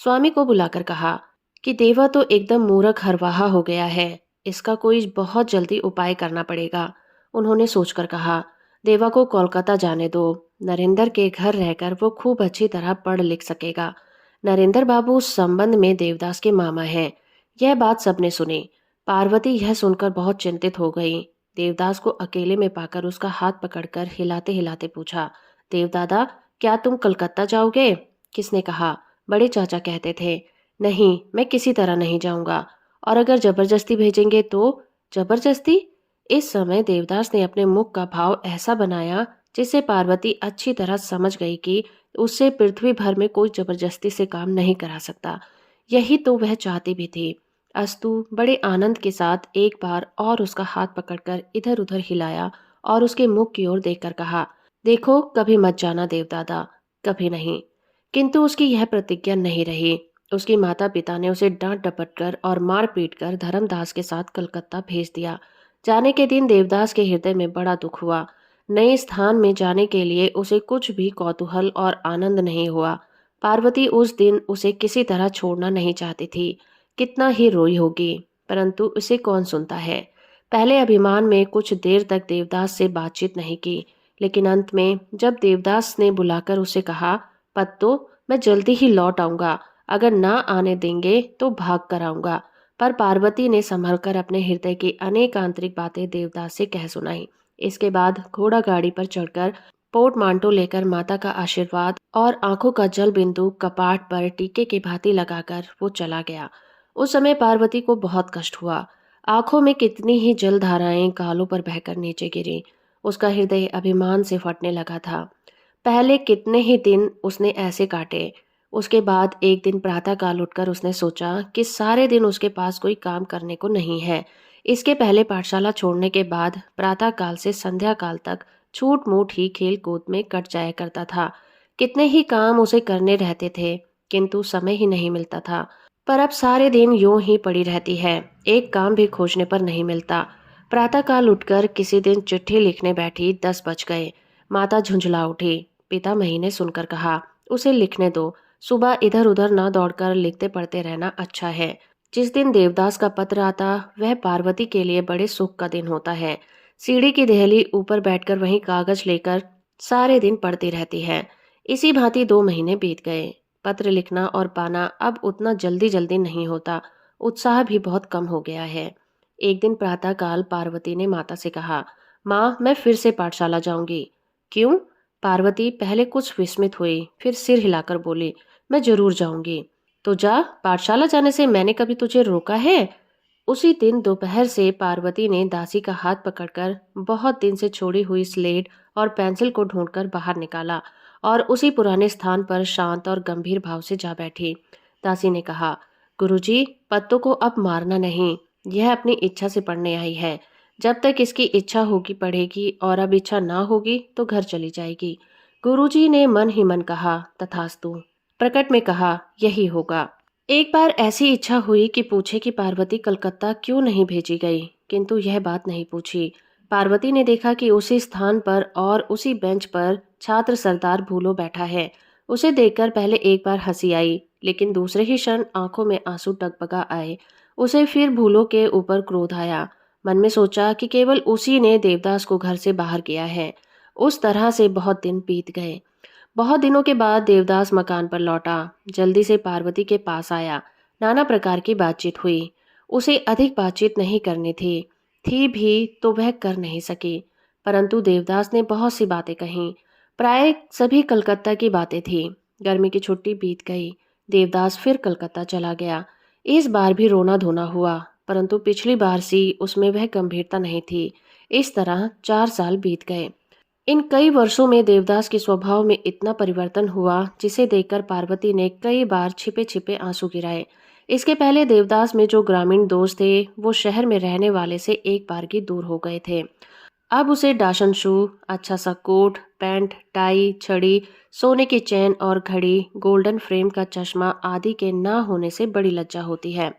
स्वामी को बुलाकर कहा कि देवा तो एकदम मूर्ख हरवाहा हो गया है, इसका कोई बहुत जल्दी उपाय करना पड़ेगा। उन्होंने सोचकर कहा, देवा को कोलकाता जाने दो, नरेंद्र के घर रहकर वो खूब अच्छी तरह पढ़ लिख सकेगा। नरेंद्र बाबू उस संबंध में देवदास के मामा हैं। यह बात सबने सुनी। पार्वती यह सुनकर बहुत चिंतित हो गई। देवदास को अकेले में पाकर उसका हाथ पकड़कर हिलाते हिलाते पूछा, देवदादा, क्या तुम कलकत्ता जाओगे? किसने कहा? बड़े चाचा कहते थे। नहीं, मैं किसी तरह नहीं जाऊंगा। और अगर जबरदस्ती भेजेंगे तो? जबरदस्ती? इस समय देवदास ने अपने मुख का भाव ऐसा बनाया जिससे पार्वती अच्छी तरह समझ गई कि उससे पृथ्वी भर में कोई जबरदस्ती से काम नहीं करा सकता। यही तो वह चाहती भी थी। अस्तु बड़े आनंद के साथ एक बार और उसका हाथ पकड़कर इधर उधर हिलाया और उसके मुख की ओर देखकर कहा, देखो कभी मत जाना देवदादा, कभी नहीं। किंतु उसकी यह प्रतिज्ञा नहीं रही। उसकी माता पिता ने उसे डांट डपट कर और मार पीट कर धर्मदास के साथ कलकत्ता भेज दिया। जाने के दिन देवदास के हृदय में बड़ा दुख हुआ। नए स्थान में जाने के लिए उसे कुछ भी कौतूहल और आनंद नहीं हुआ। पार्वती उस दिन उसे किसी तरह छोड़ना नहीं चाहती थी। कितना ही रोई होगी, परंतु उसे कौन सुनता है। पहले अभिमान में कुछ देर तक देवदास से बातचीत नहीं की, लेकिन अंत में जब देवदास ने बुलाकर उसे कहा, पत्तो, मैं जल्दी ही लौट आऊंगा, अगर ना आने देंगे तो भाग कर आऊंगा। पर पार्वती ने संभलकर अपने हृदय की अनेक आंतरिक बातें देवदास से कह सुनाई। इसके बाद घोड़ा गाड़ी पर चढ़कर पोर्टमांटो लेकर माता का आशीर्वाद और आंखों का जल बिंदु कपाट पर टीके की भांति लगाकर वो चला गया। उस समय पार्वती को बहुत कष्ट हुआ। आंखों में कितनी ही जल धाराएं गालों पर बहकर नीचे गिरी। उसका हृदय अभिमान से फटने लगा था। पहले कितने ही दिन उसने ऐसे काटे। उसके बाद एक दिन प्रातःकाल उठकर उसने सोचा कि सारे दिन उसके पास कोई काम करने को नहीं है। इसके पहले पाठशाला छोड़ने के बाद प्रातःकाल से संध्या काल तक छूट मूट ही खेल कूद में कट जाया करता था। कितने ही काम उसे करने रहते थे, किंतु समय ही नहीं मिलता था। पर अब सारे दिन यूं ही पड़ी रहती है, एक काम भी खोजने पर नहीं मिलता। प्रातःकाल उठकर किसी दिन चिट्ठी लिखने बैठी, 10 बज गए। माता झुंझला उठी। पितामही ने सुनकर कहा, उसे लिखने दो, सुबह इधर उधर ना दौड़कर लिखते पढ़ते रहना अच्छा है। जिस दिन देवदास का पत्र आता वह पार्वती के लिए बड़े सुख का दिन होता है। सीढ़ी की देहली ऊपर बैठकर वहीं कागज लेकर सारे दिन पढ़ती रहती है। इसी भांति 2 महीने बीत गए। पत्र लिखना और पाना अब उतना जल्दी जल्दी नहीं होता। उत्साह भी बहुत कम हो गया है। एक दिन प्रातःकाल पार्वती ने माता से कहा, माँ, मैं फिर से पाठशाला जाऊंगी। क्यों? पार्वती पहले कुछ विस्मित हुई, फिर सिर हिलाकर बोली, मैं जरूर जाऊंगी। तो जा, पाठशाला जाने से मैंने कभी तुझे रोका है? उसी दिन दोपहर से पार्वती ने दासी का हाथ पकड़कर बहुत दिन से छोड़ी हुई स्लेट और पेंसिल को ढूंढकर बाहर निकाला और उसी पुराने स्थान पर शांत और गंभीर भाव से जा बैठी। दासी ने कहा, गुरुजी, पत्तों को अब मारना नहीं, यह अपनी इच्छा से पढ़ने आई है। जब तक इसकी इच्छा होगी पढ़ेगी, और अब इच्छा ना होगी तो घर चली जाएगी। गुरुजी ने मन ही मन कहा, तथास्तु। प्रकट में कहा, यही होगा। एक बार ऐसी इच्छा हुई कि पूछे कि पार्वती कलकत्ता क्यों नहीं भेजी गई, किंतु यह बात नहीं पूछी। पार्वती ने देखा कि उसी स्थान पर और उसी बेंच पर छात्र सरदार भूलो बैठा है। उसे देखकर पहले एक बार हंसी आई, लेकिन दूसरे ही क्षण आंखों में आंसू टगबगा आए। उसे फिर भूलो के ऊपर क्रोध आया। मन में सोचा कि केवल उसी ने देवदास को घर से बाहर किया है। उस तरह से बहुत दिन बीत गए। बहुत दिनों के बाद देवदास मकान पर लौटा। जल्दी से पार्वती के पास आया। नाना प्रकार की बातचीत हुई। उसे अधिक बातचीत नहीं करनी थी भी तो वह कर नहीं सकी। परंतु देवदास ने बहुत सी बातें कहीं। प्राय सभी कलकत्ता की बातें थी। गर्मी की छुट्टी बीत गई। देवदास फिर कलकत्ता चला गया। इस बार भी रोना धोना हुआ, परंतु पिछली बार सी उसमें वह गंभीरता नहीं थी। इस तरह 4 साल बीत गए। इन कई वर्षों में देवदास के स्वभाव में इतना परिवर्तन हुआ जिसे देखकर पार्वती ने कई बार छिपे छिपे आंसू गिराए। इसके पहले देवदास में जो ग्रामीण दोस्त थे वो शहर में रहने वाले से एक बार की दूर हो गए थे। अब उसे डाशन शू, अच्छा सा कोट, पैंट, टाई, छड़ी, सोने की चैन और घड़ी, गोल्डन फ्रेम का चश्मा आदि के ना होने से बड़ी लज्जा होती है।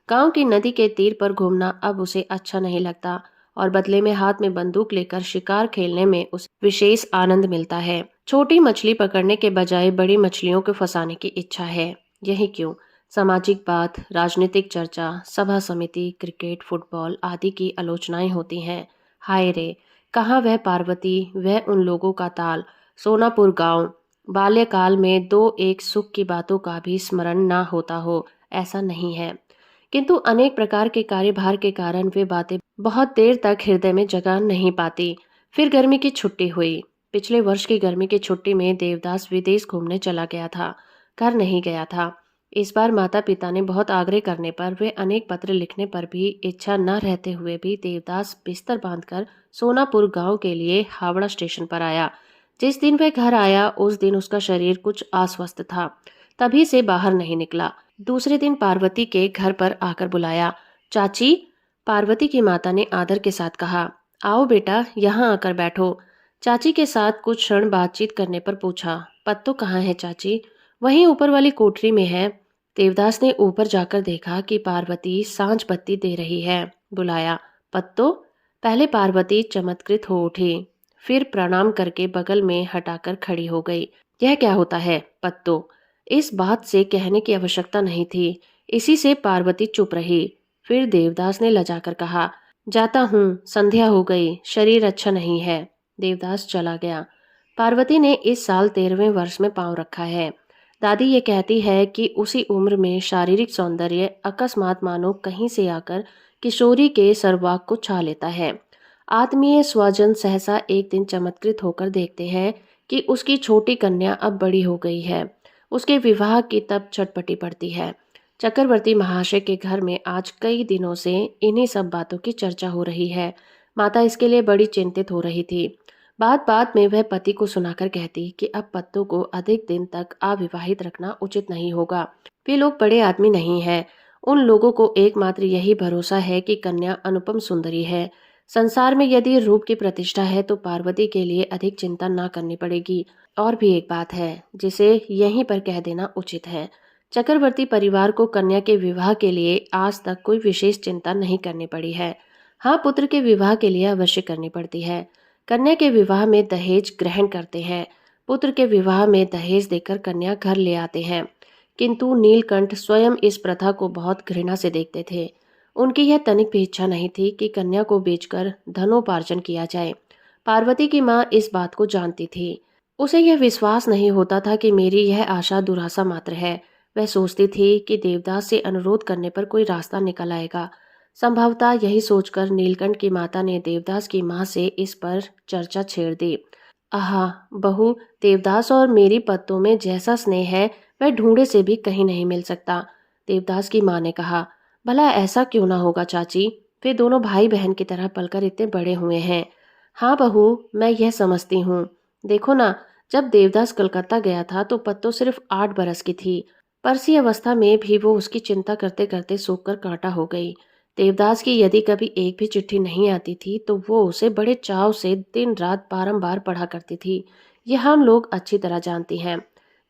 गांव की नदी के तीर पर घूमना अब उसे अच्छा नहीं लगता और बदले में हाथ में बंदूक लेकर शिकार खेलने में उसे विशेष आनंद मिलता है। छोटी मछली पकड़ने के बजाय बड़ी मछलियों को फंसाने की इच्छा है। यही क्यों? सामाजिक बात, राजनीतिक चर्चा, सभा समिति, क्रिकेट, फुटबॉल आदि की आलोचनाएं होती हैं। हाय रे! कहाँ वह पार्वती, वह उन लोगों का ताल, सोनापुर गांव। बाल्यकाल में दो एक सुख की बातों का भी स्मरण ना होता हो, ऐसा नहीं है। किंतु अनेक प्रकार के कार्यभार के कारण वे बातें बहुत देर तक हृदय में जगह नहीं पाती। फिर गर्मी की छुट्टी हुई। पिछले वर्ष की गर्मी की छुट्टी में देवदास विदेश घूमने चला गया था, घर नहीं गया था। इस बार माता पिता ने बहुत आग्रह करने पर, वे अनेक पत्र लिखने पर भी, इच्छा न रहते हुए भी देवदास बिस्तर बांधकर सोनापुर गांव के लिए हावड़ा स्टेशन पर आया। जिस दिन वह घर आया उस दिन उसका शरीर कुछ अस्वस्थ था, तभी से बाहर नहीं निकला। दूसरे दिन पार्वती के घर पर आकर बुलाया। चाची, पार्वती की माता ने आदर के साथ कहा, आओ बेटा, यहाँ आकर बैठो। चाची के साथ कुछ क्षण बातचीत करने पर पूछा, पत्तो कहाँ है चाची? वहीं ऊपर वाली कोठरी में है। देवदास ने ऊपर जाकर देखा कि पार्वती सांझ बत्ती दे रही है। बुलाया, पत्तो? पहले पार्वती चमत्कृत हो उठी, फिर प्रणाम करके बगल में हटाकर खड़ी हो गई। यह क्या होता है पत्तो? इस बात से कहने की आवश्यकता नहीं थी, इसी से पार्वती चुप रही। फिर देवदास ने लजाकर कहा, जाता हूँ, संध्या हो गई, शरीर अच्छा नहीं है। देवदास चला गया। पार्वती ने इस साल 13वें वर्ष में पांव रखा है। दादी ये कहती है कि उसी उम्र में शारीरिक सौंदर्य अकस्मात मानो कहीं से आकर किशोरी के सर्वांग को छा लेता है। आत्मीय स्वजन सहसा एक दिन चमत्कृत होकर देखते हैं कि उसकी छोटी कन्या अब बड़ी हो गई है। उसके विवाह की तब छटपटी पड़ती है। चक्रवर्ती महाशय के घर में आज कई दिनों से इन्हीं सब बातों की चर्चा हो रही है। माता इसके लिए बड़ी चिंतित हो रही थी। बात बात में वह पति को सुनाकर कहती कि अब पत्तों को अधिक दिन तक अविवाहित रखना उचित नहीं होगा। वे लोग बड़े आदमी नहीं हैं। उन लोगों को एकमात्र यही भरोसा है कि कन्या अनुपम सुंदरी है। संसार में यदि रूप की प्रतिष्ठा है तो पार्वती के लिए अधिक चिंता ना करनी पड़ेगी। और भी एक बात है जिसे यहीं पर कह देना उचित है। चक्रवर्ती परिवार को कन्या के विवाह के लिए आज तक कोई विशेष चिंता नहीं करनी पड़ी है। हाँ, पुत्र के विवाह के लिए अवश्य करनी पड़ती है। कन्या के विवाह में दहेज ग्रहण करते हैं। पुत्र के विवाह में दहेज देकर कन्या घर ले आते हैं। किंतु नीलकंठ स्वयं इस प्रथा को बहुत घृणा से देखते थे। उनकी यह तनिक भी इच्छा नहीं थी कि कन्या को बेचकर धनोपार्जन किया जाए। पार्वती की माँ इस बात को जानती थी। उसे यह विश्वास नहीं होता था कि मेरी यह आशा दुराशा मात्र है। वह सोचती थी कि देवदास से अनुरोध करने पर कोई रास्ता निकल आएगा। संभवतः यही सोचकर नीलकंठ की माता ने देवदास की माँ से इस पर चर्चा छेड़ दी। आहा बहू, देवदास और मेरी पत्तों में जैसा स्नेह है वह ढूंढे से भी कहीं नहीं मिल सकता। देवदास की माँ ने कहा, भला ऐसा क्यों ना होगा चाची? वे दोनों भाई बहन की तरह पलकर इतने बड़े हुए हैं। हाँ बहू, मैं यह समझती हूँ। देखो ना, जब देवदास कलकत्ता गया था तो पत्तो सिर्फ 8 बरस की थी। परसी अवस्था में भी वो उसकी चिंता करते करते सूख कर कांटा हो गई। देवदास की यदि कभी एक भी चिट्ठी नहीं आती थी तो वो उसे बड़े चाव से दिन रात बारंबार पढ़ा करती थी। यह हम लोग अच्छी तरह जानती हैं।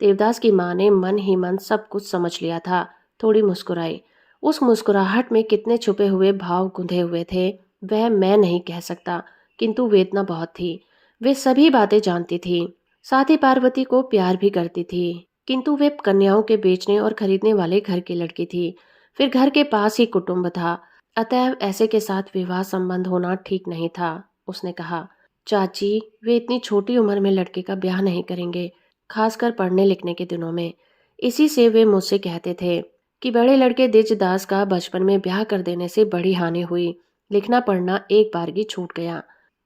देवदास की माँ ने मन ही मन सब कुछ समझ लिया था। थोड़ी मुस्कुराई। उस मुस्कुराहट में कितने छुपे हुए भाव गुंधे हुए थे वह मैं नहीं कह सकता, किंतु वेदना बहुत थी। वे सभी बातें जानती थी। साथ ही पार्वती को प्यार भी करती थी, किंतु वे कन्याओं के बेचने और खरीदने वाले घर की लड़की थी। फिर घर के पास ही कुटुंब था, अतएव ऐसे के साथ विवाह संबंध होना ठीक नहीं था। उसने कहा, चाची, वे इतनी छोटी उम्र में लड़के का ब्याह नहीं करेंगे, खासकर पढ़ने लिखने के दिनों में। इसी से वे मुझसे कहते थे कि बड़े लड़के द्विजदास का बचपन में ब्याह कर देने से बड़ी हानि हुई। लिखना पढ़ना एक बारगी छूट गया।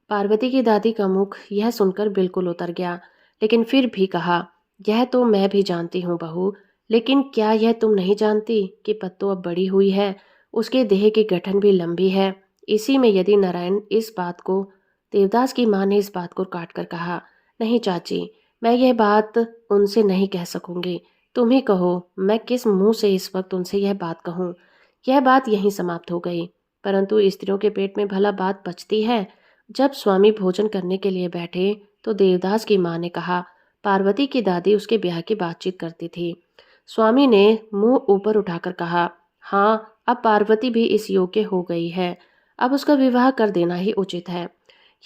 पार्वती की दादी का मुख यह सुनकर बिल्कुल उतर गया, लेकिन फिर भी कहा, यह तो मैं भी जानती हूँ बहू, लेकिन क्या यह तुम नहीं जानती कि पत्तो अब बड़ी हुई है, उसके देह की गठन भी लंबी है। इसी में यदि नारायण इस बात को, देवदास की माँ ने इस बात को काट कर कहा, नहीं चाची, मैं यह बात उनसे नहीं कह सकूंगी। तुम ही कहो, मैं किस मुंह से इस वक्त उनसे यह बात कहूँ। यह बात यहीं समाप्त हो गई। परंतु स्त्रियों के पेट में भला बात पचती है। जब स्वामी भोजन करने के लिए बैठे तो देवदास की माँ ने कहा, पार्वती की दादी उसके ब्याह की बातचीत करती थी। स्वामी ने मुंह ऊपर उठाकर कहा, हाँ, अब पार्वती भी इस योग्य हो गई है, अब उसका विवाह कर देना ही उचित है।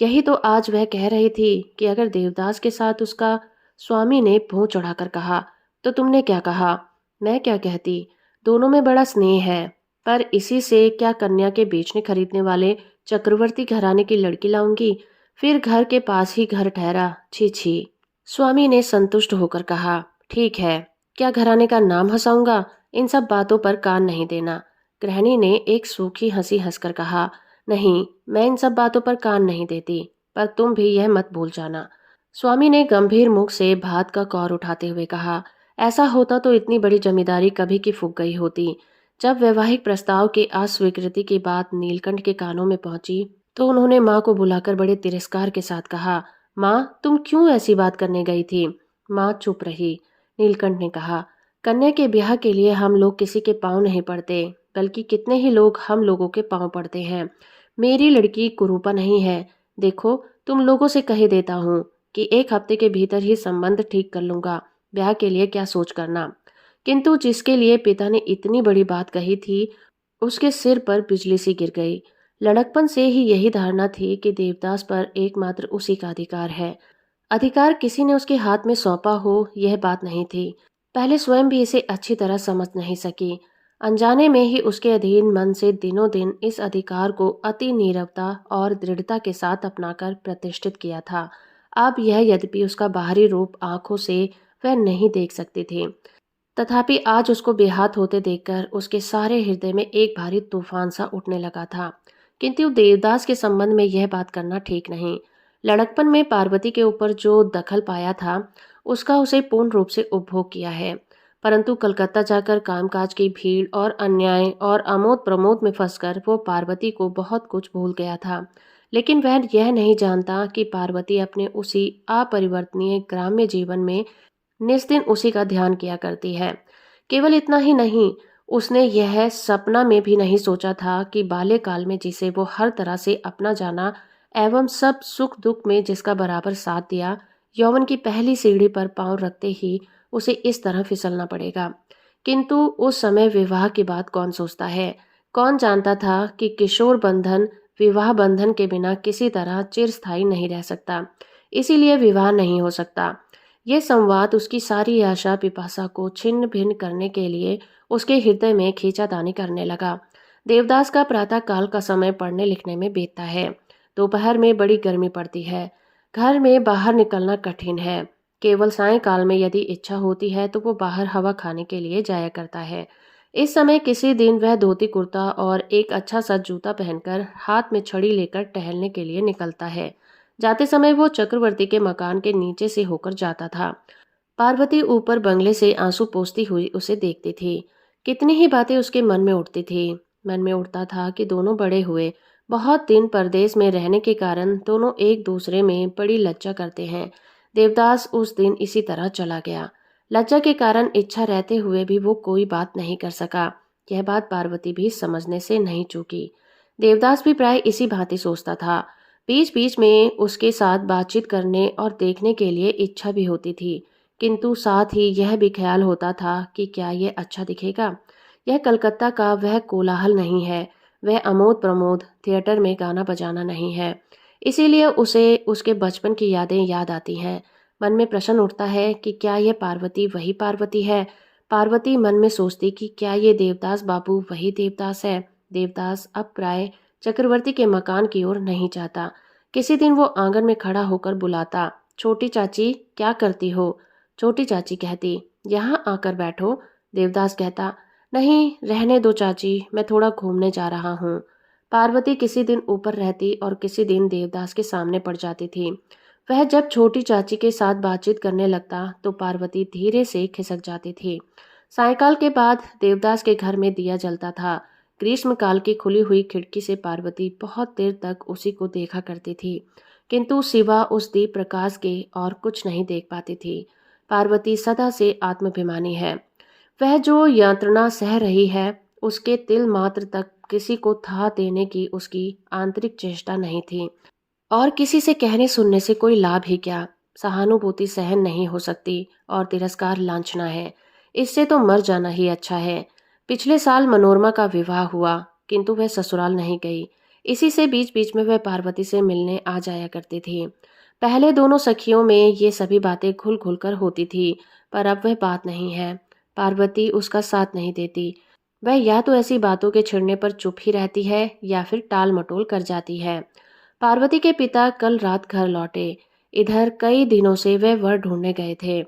यही तो आज वह कह रही थी कि अगर देवदास के साथ उसका स्वामी ने भौं चढ़ाकर कहा, तो तुमने क्या कहा? मैं क्या कहती, दोनों में बड़ा स्नेह है, पर इसी से क्या कन्या के बेचने खरीदने वाले चक्रवर्ती घराने की लड़की लाऊंगी? फिर घर के पास ही घर ठहरा, छी छी। स्वामी ने संतुष्ट होकर कहा, ठीक है, क्या घराने का नाम हंसाऊंगा? इन सब बातों पर कान नहीं देना। गृहिणी ने एक सूखी हंसी हंसकर कहा, नहीं, मैं इन सब बातों पर कान नहीं देती, पर तुम भी यह मत भूल जाना। स्वामी ने गंभीर मुख से भात का कौर उठाते हुए कहा, ऐसा होता तो इतनी बड़ी जमींदारी कभी की फूक गई होती। जब वैवाहिक प्रस्ताव की अस्वीकृति की बात नीलकंठ के कानों में पहुंची, तो उन्होंने माँ को बुलाकर बड़े तिरस्कार के साथ कहा, माँ, तुम क्यों ऐसी बात करने गई थी? माँ चुप रही। नीलकंठ ने कहा, कन्या के ब्याह के लिए हम लोग किसी के पांव नहीं पड़ते, बल्कि कितने ही लोग हम लोगों के पांव पड़ते हैं। मेरी लड़की कुरूपा नहीं है। देखो, तुम लोगों से कह देता हूँ कि 1 हफ्ते के भीतर ही संबंध ठीक कर लूंगा। ब्याह के लिए क्या सोच करना। किंतु जिसके लिए पिता ने इतनी बड़ी बात कही थी, उसके सिर पर बिजली सी गिर गई। लड़कपन से ही यही धारणा थी कि देवदास पर एकमात्र उसी का अधिकार है। अधिकार किसी ने उसके हाथ में सौंपा हो, यह बात नहीं थी। पहले स्वयं भी इसे अच्छी तरह समझ नहीं सकी। अनजाने में ही उसके अधीन मन से दिनों दिन इस अधिकार को अति नीरवता और दृढ़ता के साथ अपनाकर प्रतिष्ठित किया था। अब यह यद्यपि उसका बाहरी रूप आंखों से वह नहीं देख सकती थी, तथापि आज उसको बेहात होते देखकर उसके सारे हृदय में एक भारी तूफान सा उठने लगा था। किंतु देवदास के संबंध में यह बात करना ठीक नहीं। लड़कपन में पार्वती के ऊपर जो दखल पाया था, उसका उसे पूर्ण रूप से उपभोग किया है, परंतु कलकत्ता जाकर कामकाज की भीड़ और अन्याय और आमोद प्रमोद में फंसकर वो पार्वती को बहुत कुछ भूल गया था। लेकिन वह यह नहीं जानता कि पार्वती अपने उसी अपरिवर्तनीय ग्राम्य जीवन में निस्दिन उसी का ध्यान किया करती है। केवल इतना ही नहीं, उसने यह सपना में भी नहीं सोचा था कि बाल्यकाल में जिसे वो हर तरह से अपना जाना एवं सब सुख दुख में जिसका बराबर साथ दिया, यौवन की पहली सीढ़ी पर पांव रखते ही उसे इस तरह फिसलना पड़ेगा। किंतु उस समय विवाह की बात कौन सोचता है? कौन जानता था कि किशोर बंधन विवाह बंधन के बिना किसी तरह चिरस्थायी नहीं रह सकता, इसीलिए विवाह नहीं हो सकता। यह संवाद उसकी सारी आशा पिपासा को छिन्न भिन्न करने के लिए उसके हृदय में खींचातानी करने लगा। देवदास का प्रातः काल का समय पढ़ने लिखने में बीतता है। दोपहर में बड़ी गर्मी पड़ती है। घर में बाहर निकलना कठिन है। केवल सायंकाल में यदि इच्छा होती है तो वो बाहर हवा खाने के लिए जाया करता है। इस समय किसी दिन वह धोती कुर्ता और एक अच्छा सा जूता पहनकर हाथ में छड़ी लेकर टहलने के लिए निकलता है। जाते समय वो चक्रवर्ती के मकान के नीचे से होकर जाता था। पार्वती ऊपर बंगले से आंसू पोंछती हुई उसे देखती थी। कितनी ही बातें उसके मन में उठती थी। मन में उठता था कि दोनों बड़े हुए, बहुत दिन परदेश में रहने के कारण दोनों एक दूसरे में बड़ी लज्जा करते हैं। देवदास उस दिन इसी तरह चला गया। लज्जा के कारण इच्छा रहते हुए भी वो कोई बात नहीं कर सका। यह बात पार्वती भी समझने से नहीं चूकी। देवदास भी प्राय इसी भांति सोचता था। बीच बीच में उसके साथ बातचीत करने और देखने के लिए इच्छा भी होती थी, किंतु साथ ही यह भी ख्याल होता था कि क्या यह अच्छा दिखेगा। यह कलकत्ता का वह कोलाहल नहीं है, वह अमोद प्रमोद थिएटर में गाना बजाना नहीं है। इसीलिए उसे उसके बचपन की यादें याद आती हैं। मन में प्रश्न उठता है कि क्या यह पार्वती वही पार्वती है। पार्वती मन में सोचती कि क्या ये देवदास बाबू वही देवदास है। देवदास अब प्राय चक्रवर्ती के मकान की ओर नहीं जाता। किसी दिन वो आंगन में खड़ा होकर बुलाता, छोटी चाची क्या करती हो? छोटी चाची कहती, यहाँ आकर बैठो। देवदास कहता, नहीं, रहने दो चाची, मैं थोड़ा घूमने जा रहा हूँ। पार्वती किसी दिन ऊपर रहती और किसी दिन देवदास के सामने पड़ जाती थी। वह जब छोटी चाची के साथ बातचीत करने लगता तो पार्वती धीरे से खिसक जाती थी। सायंकाल के बाद देवदास के घर में दिया जलता था। ग्रीष्मकाल की खुली हुई खिड़की से पार्वती बहुत देर तक उसी को देखा करती थी, किंतु सिवा उस दीप प्रकाश के और कुछ नहीं देख पाती थी। पार्वती सदा से आत्माभिमानी है। वह जो यातना सह रही है, उसके तिल मात्र तक किसी को था देने की उसकी आंतरिक चेष्टा नहीं थी। और किसी से कहने सुनने से कोई लाभ ही क्या। सहानुभूति सहन नहीं हो सकती और तिरस्कार लांछना है। इससे तो मर जाना ही अच्छा है। पिछले साल मनोरमा का विवाह हुआ, किंतु वह ससुराल नहीं गई। इसी से बीच बीच में वह पार्वती से मिलने आ जाया करती थी। पहले दोनों सखियों में ये सभी बातें खुल खुल कर होती थी, पर अब वह बात नहीं है। पार्वती उसका साथ नहीं देती। वह या तो ऐसी बातों के छिड़ने पर चुप ही रहती है या फिर टाल मटोल कर जाती है। पार्वती के पिता कल रात घर लौटे। इधर कई दिनों से वे वर ढूंढने गए थे।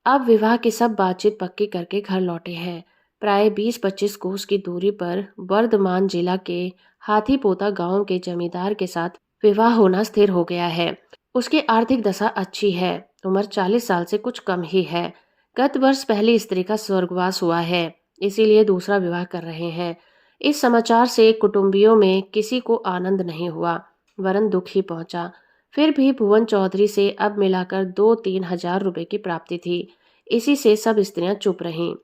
अब विवाह की सब बातचीत पक्की करके घर लौटे हैं। प्राय 20-25 कोस की दूरी पर वर्धमान जिला के हाथीपोता गांव के जमींदार के साथ विवाह होना स्थिर हो गया है। उसकी आर्थिक दशा अच्छी है। उम्र 40 साल से कुछ कम ही है। गत वर्ष पहली स्त्री का स्वर्गवास हुआ है, इसीलिए दूसरा विवाह कर रहे हैं। इस समाचार से कुटुंबियों में किसी को आनंद नहीं हुआ, वरन दुख ही पहुंचा। फिर भी भुवन चौधरी से अब मिलाकर 2-3 हजार रुपए की प्राप्ति थी। इसी से सब स्त्रियां चुप रहीं।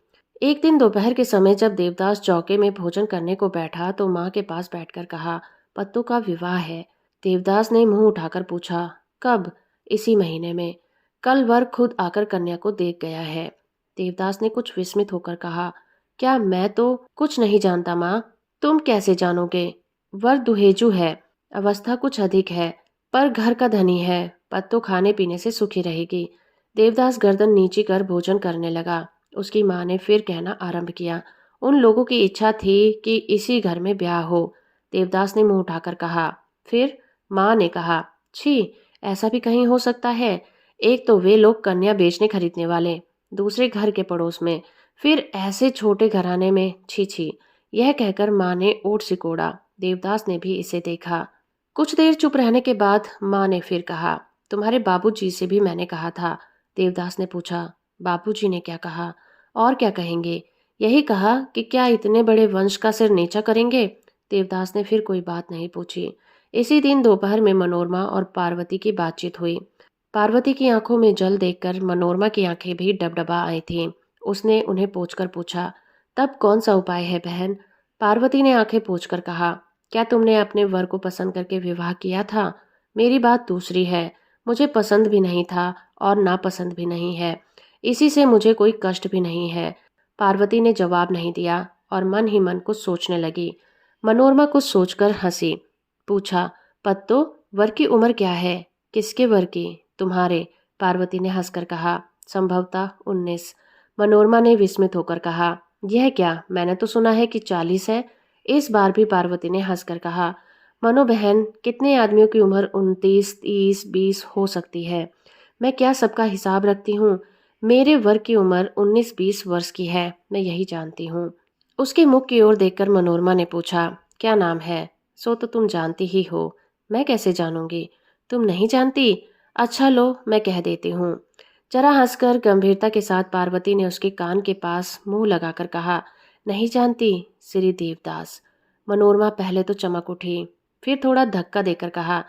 एक दिन दोपहर के समय जब देवदास चौके में भोजन करने को बैठा तो माँ के पास बैठकर कहा, पत्तू का विवाह है। देवदास ने मुंह उठाकर पूछा, कब? इसी महीने में। कल वर खुद आकर कन्या को देख गया है। देवदास ने कुछ विस्मित होकर कहा, क्या मैं तो कुछ नहीं जानता माँ। तुम कैसे जानोगे? वर दुहेजू है, अवस्था कुछ अधिक है, पर घर का धनी है। पत्तो खाने पीने से सुखी रहेगी। देवदास गर्दन नीची कर भोजन करने लगा। उसकी माँ ने फिर कहना आरंभ किया, उन लोगों की इच्छा थी कि इसी घर में ब्याह हो। देवदास ने मुंह उठाकर कहा। फिर माँ ने कहा, छी, ऐसा भी कहीं हो सकता है। एक तो वे लोग कन्या बेचने खरीदने वाले, दूसरे घर के पड़ोस में, फिर ऐसे छोटे घराने में, छी छी। यह कहकर माँ ने ओठ सिकोड़ा। देवदास ने भी इसे देखा। कुछ देर चुप रहने के बाद माँ ने फिर कहा, तुम्हारे बाबूजी से भी मैंने कहा था। देवदास ने पूछा, बाबूजी ने क्या कहा? और क्या कहेंगे? यही कहा कि क्या इतने बड़े वंश का सिर नीचा करेंगे। देवदास ने फिर कोई बात नहीं पूछी। इसी दिन दोपहर में मनोरमा और पार्वती की बातचीत हुई। पार्वती की आंखों में जल देखकर मनोरमा की आंखें भी डबडबा आई थीं। उसने उन्हें पोंछकर पूछा, तब कौन सा उपाय है बहन? पार्वती ने आंखें पोंछकर कहा, क्या तुमने अपने वर को पसंद करके विवाह किया था? मेरी बात दूसरी है। मुझे पसंद भी नहीं था और नापसंद भी नहीं है। इसी से मुझे कोई कष्ट भी नहीं है। पार्वती ने जवाब नहीं दिया और मन ही मन कुछ सोचने लगी। मनोरमा कुछ सोचकर हंसी। पूछा, पत्तो, वर की उम्र क्या है? किसके वर की? तुम्हारे। पार्वती ने हंसकर कहा, संभवतः 19। मनोरमा ने विस्मित होकर कहा, यह क्या, मैंने तो सुना है कि 40 है। इस बार भी पार्वती ने हंसकर कहा, मनो बहन, कितने आदमियों की उम्र 29, 30, 20 हो सकती है। मैं क्या सबका हिसाब रखती हूँ? मेरे वर की उम्र 19-20 वर्ष की है, मैं यही जानती हूँ। उसके मुख की ओर देखकर मनोरमा ने पूछा, क्या नाम है? सो तो तुम जानती ही हो। मैं कैसे जानूंगी? तुम नहीं जानती? अच्छा लो, मैं कह देती हूँ। जरा हंसकर गंभीरता के साथ पार्वती ने उसके कान के पास मुंह लगाकर कहा, नहीं जानती, श्री देवदास। मनोरमा पहले तो चमक उठी, फिर थोड़ा धक्का देकर कहा,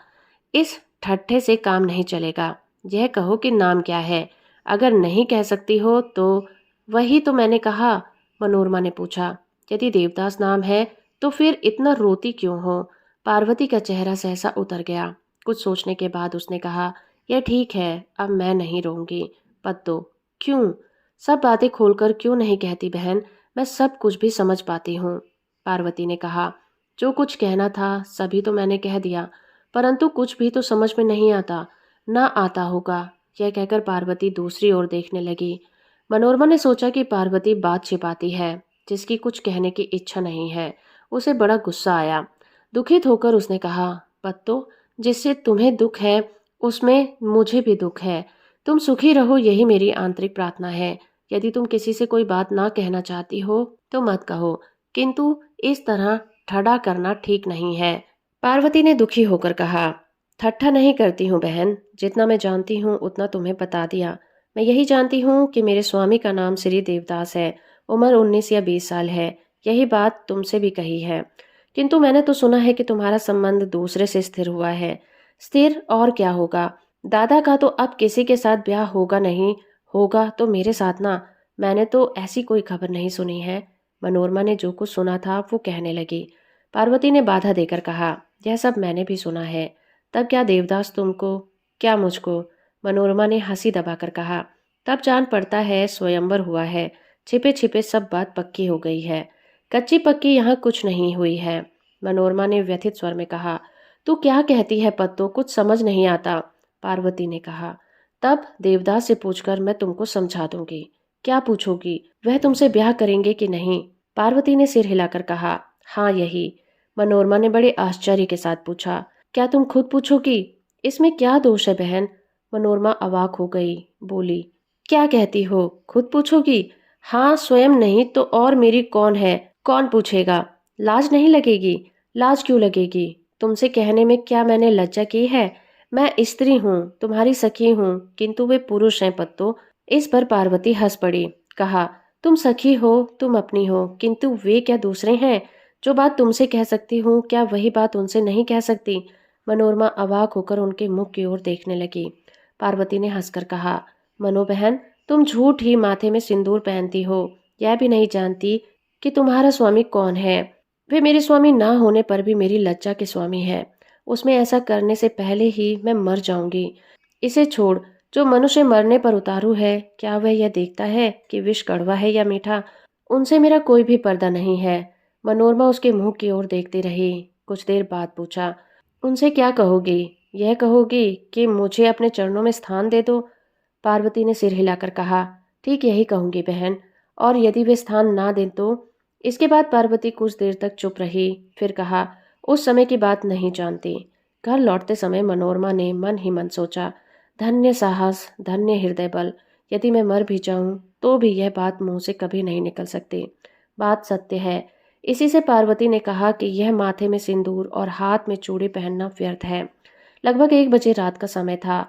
इस ठट्ठे से काम नहीं चलेगा। यह कहो कि नाम क्या है। अगर नहीं कह सकती हो तो। वही तो मैंने कहा, मनोरमा ने पूछा। यदि देवदास नाम है तो फिर इतना रोती क्यों हो? पार्वती का चेहरा सहसा उतर गया। कुछ सोचने के बाद उसने कहा, यह ठीक है, अब मैं नहीं रोऊंगी। पत्तो, क्यों? सब बातें खोलकर क्यों नहीं कहती बहन? मैं सब कुछ भी समझ पाती हूँ। पार्वती ने कहा, जो कुछ कहना था सभी तो मैंने कह दिया, परंतु कुछ भी तो समझ में नहीं आता। ना आता होगा। यह कहकर पार्वती दूसरी ओर देखने लगी। मनोरमा ने सोचा कि पार्वती बात छिपाती है, जिसकी कुछ कहने की इच्छा नहीं है। उसे बड़ा गुस्सा आया। दुखित होकर उसने कहा, पत्तो, जिससे तुम्हें दुख है उसमें मुझे भी दुख है। तुम सुखी रहो, यही मेरी आंतरिक प्रार्थना है। यदि तुम किसी से कोई बात ना कहना चाहती हो तो मत कहो, किंतु इस तरह ठड़ा करना ठीक नहीं है। पार्वती ने दुखी होकर कहा, ठट्ठा नहीं करती हूँ बहन, जितना मैं जानती हूँ उतना तुम्हें बता दिया। मैं यही जानती हूँ कि मेरे स्वामी का नाम श्री देवदास है। उम्र 19 या 20 साल है। यही बात तुमसे भी कही है। किंतु मैंने तो सुना है कि तुम्हारा संबंध दूसरे से स्थिर हुआ है। स्थिर और क्या होगा? दादा का तो अब किसी के साथ ब्याह होगा नहीं, होगा तो मेरे साथ ना। मैंने तो ऐसी कोई खबर नहीं सुनी है। मनोरमा ने जो कुछ सुना था वो कहने लगी। पार्वती ने बाधा देकर कहा, यह सब मैंने भी सुना है। तब क्या देवदास तुमको, क्या मुझको? मनोरमा ने हंसी दबाकर कहा, तब जान पड़ता है स्वयंवर हुआ है। छिपे छिपे सब बात पक्की हो गई है। कच्ची पक्की यहाँ कुछ नहीं हुई है। मनोरमा ने व्यथित स्वर में कहा, तू क्या कहती है पत्तो, कुछ समझ नहीं आता। पार्वती ने कहा। तब देवदास से पूछकर मैं तुमको समझा दूंगी। क्या पूछोगी? वह तुमसे ब्याह करेंगे कि नहीं? पार्वती ने सिर हिलाकर कहा। हाँ, यही। मनोरमा ने बड़े आश्चर्य के साथ पूछा। क्या तुम खुद पूछोगी? इसमें क्या दोष है बहन? मनोरमा अवाक हो गई, बोली। क्या कहती हो? खुद पूछोगी? हाँ, स्वयं नहीं तो और मेरी कौन है? कौन पूछेगा? लाज नहीं लगेगी? लाज क्यों लगेगी? तुमसे कहने में क्या मैंने लज्जा की है? मैं स्त्री हूँ, तुम्हारी सखी हूँ, किंतु वे पुरुष हैं पत्तो। इस पर पार्वती हंस पड़ी। कहा, तुम सखी हो, तुम अपनी हो, किंतु वे क्या दूसरे हैं? जो बात तुमसे कह सकती हूँ, क्या वही बात उनसे नहीं कह सकती? मनोरमा अवाक होकर उनके मुख की ओर देखने लगी। पार्वती ने हंसकर कहा, मनो बहन, तुम झूठ ही माथे में सिंदूर पहनती हो। यह भी नहीं जानती कि तुम्हारा स्वामी कौन है। वे मेरे स्वामी ना होने पर भी मेरी लज्जा के स्वामी है। उसमें ऐसा करने से पहले ही मैं मर जाऊंगी। इसे छोड़, जो मनुष्य मरने पर उतारू है, क्या वह यह देखता है कि विष कड़वा है या मीठा? उनसे मेरा कोई भी पर्दा नहीं है। मनोरमा उसके मुंह की ओर देखती रही। कुछ देर बाद पूछा, उनसे क्या कहोगी? यह कहोगी कि मुझे अपने चरणों में स्थान दे दो? पार्वती ने सिर हिलाकर कहा, ठीक यही कहूंगी बहन। और यदि वे स्थान ना दें तो? इसके बाद पार्वती कुछ देर तक चुप रही। फिर कहा, उस समय की बात नहीं जानती। घर लौटते समय मनोरमा ने मन ही मन सोचा, धन्य साहस, धन्य हृदय बल। यदि मैं मर भी जाऊं तो भी यह बात मुंह से कभी नहीं निकल सकती। बात सत्य है। इसी से पार्वती ने कहा कि यह माथे में सिंदूर और हाथ में चूड़ी पहनना व्यर्थ है। लगभग 1 बजे रात का समय था।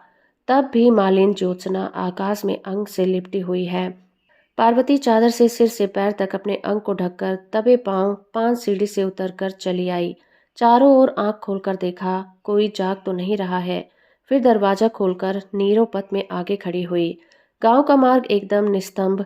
तब भी मालिन ज्योत्सना आकाश में अंग से लिपटी हुई है। पार्वती चादर से सिर से पैर तक अपने अंग को ढककर दबे पांव 5 सीढ़ी से उतरकर चली आई। चारों ओर आंख खोलकर देखा, कोई जाग तो नहीं रहा है। फिर दरवाजा खोलकर नीरो पथ में आगे खड़ी हुई। गांव का मार्ग एकदम निस्तंभ,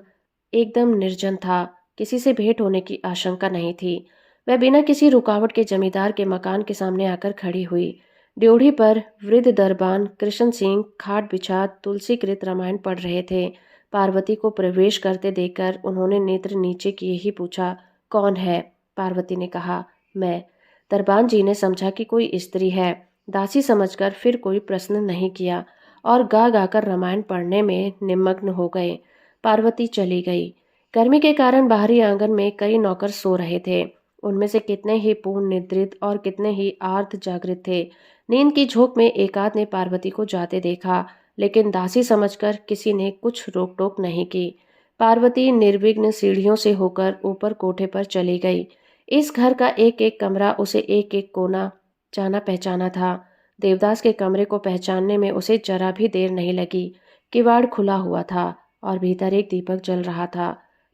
एकदम निर्जन था। किसी से भेंट होने की आशंका नहीं थी। वह बिना किसी रुकावट के जमींदार के मकान के सामने आकर खड़ी हुई। ड्योढ़ी पर वृद्ध दरबान कृष्ण सिंह खाट बिछा तुलसीकृत रामायण पढ़ रहे थे। पार्वती को प्रवेश करते देखकर उन्होंने नेत्र नीचे किए ही पूछा, कौन है? पार्वती ने कहा, मैं। दरबान जी ने समझा कि कोई स्त्री है। दासी समझकर फिर कोई प्रश्न नहीं किया और गा गाकर रामायण पढ़ने में निमग्न हो गए। पार्वती चली गई। गर्मी के कारण बाहरी आंगन में कई नौकर सो रहे थे। उनमें से कितने ही पूर्ण निद्रित और कितने ही आर्ध जागृत थे। नींद की झोंक में एकाध ने पार्वती को जाते देखा, लेकिन दासी समझकर किसी ने कुछ रोक टोक नहीं की। पार्वती निर्विघ्न सीढ़ियों से होकर ऊपर कोठे पर चली गई। इस घर का एक एक कमरा उसे एक एक कोना जाना पहचाना था। देवदास के कमरे को पहचानने में उसे जरा भी देर नहीं लगी। किवाड़ खुला हुआ था और भीतर एक दीपक जल रहा था।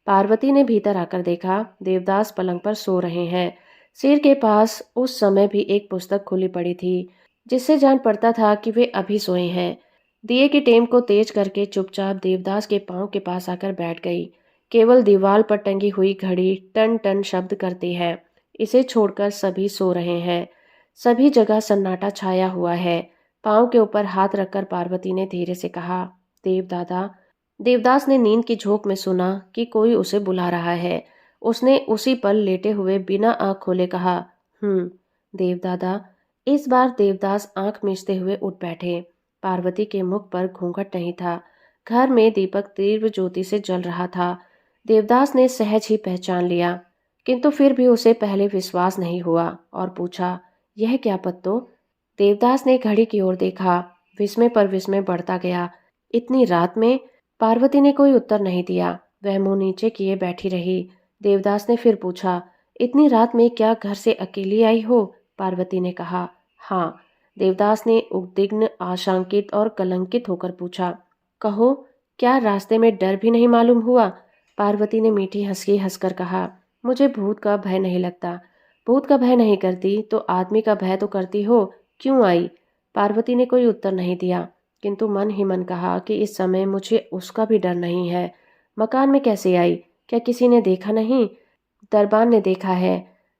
पार्वती ने भीतर आकर देखा, देवदास पलंग पर सो रहे हैं। सिर के पास उस समय भी एक पुस्तक खुली पड़ी थी, जिससे जान पड़ता था कि वे अभी सोए हैं। दिए की टेम को तेज करके चुपचाप देवदास के पांव के पास आकर बैठ गई। केवल दीवार पर टंगी हुई घड़ी टन टन शब्द करती है। इसे छोड़कर सभी सो रहे हैं। सभी जगह सन्नाटा छाया हुआ है। पांव के ऊपर हाथ रखकर पार्वती ने धीरे से कहा, देवदादा। देवदास ने नींद की झोंक में सुना कि कोई उसे बुला रहा है। उसने उसी पल लेटे हुए बिना आंख खोले कहा, देवदादा। इस बार देवदास आंख मीचते हुए उठ बैठे। पार्वती के मुख पर घूंघट नहीं था। घर में दीपक तीव्र ज्योति से जल रहा था। देवदास ने सहज ही पहचान लिया, किंतु फिर भी उसे पहले विश्वास नहीं हुआ और पूछा, यह क्या पत्तो? देवदास ने घड़ी की ओर देखा। विस्मय पर विस्मय बढ़ता गया। इतनी रात में? पार्वती ने कोई उत्तर नहीं दिया। वह मुंह नीचे किए बैठी रही। देवदास ने फिर पूछा, इतनी रात में क्या घर से अकेली आई हो? पार्वती ने कहा, हाँ। देवदास ने उद्विग्न, आशंकित और कलंकित होकर पूछा, कहो, क्या रास्ते में डर भी नहीं मालूम हुआ? पार्वती ने मीठी हंसी हंसकर कहा, मुझे भूत का भय नहीं लगता। भूत का भय नहीं करती तो आदमी का भय तो करती हो। क्यों आई? पार्वती ने कोई उत्तर नहीं दिया, किंतु मन ही मन कहा कि इस समय मुझे उसका भी डर नहीं है। मकान में कैसे आई? क्या किसी ने देखा नहीं? दरबान ने देखा है।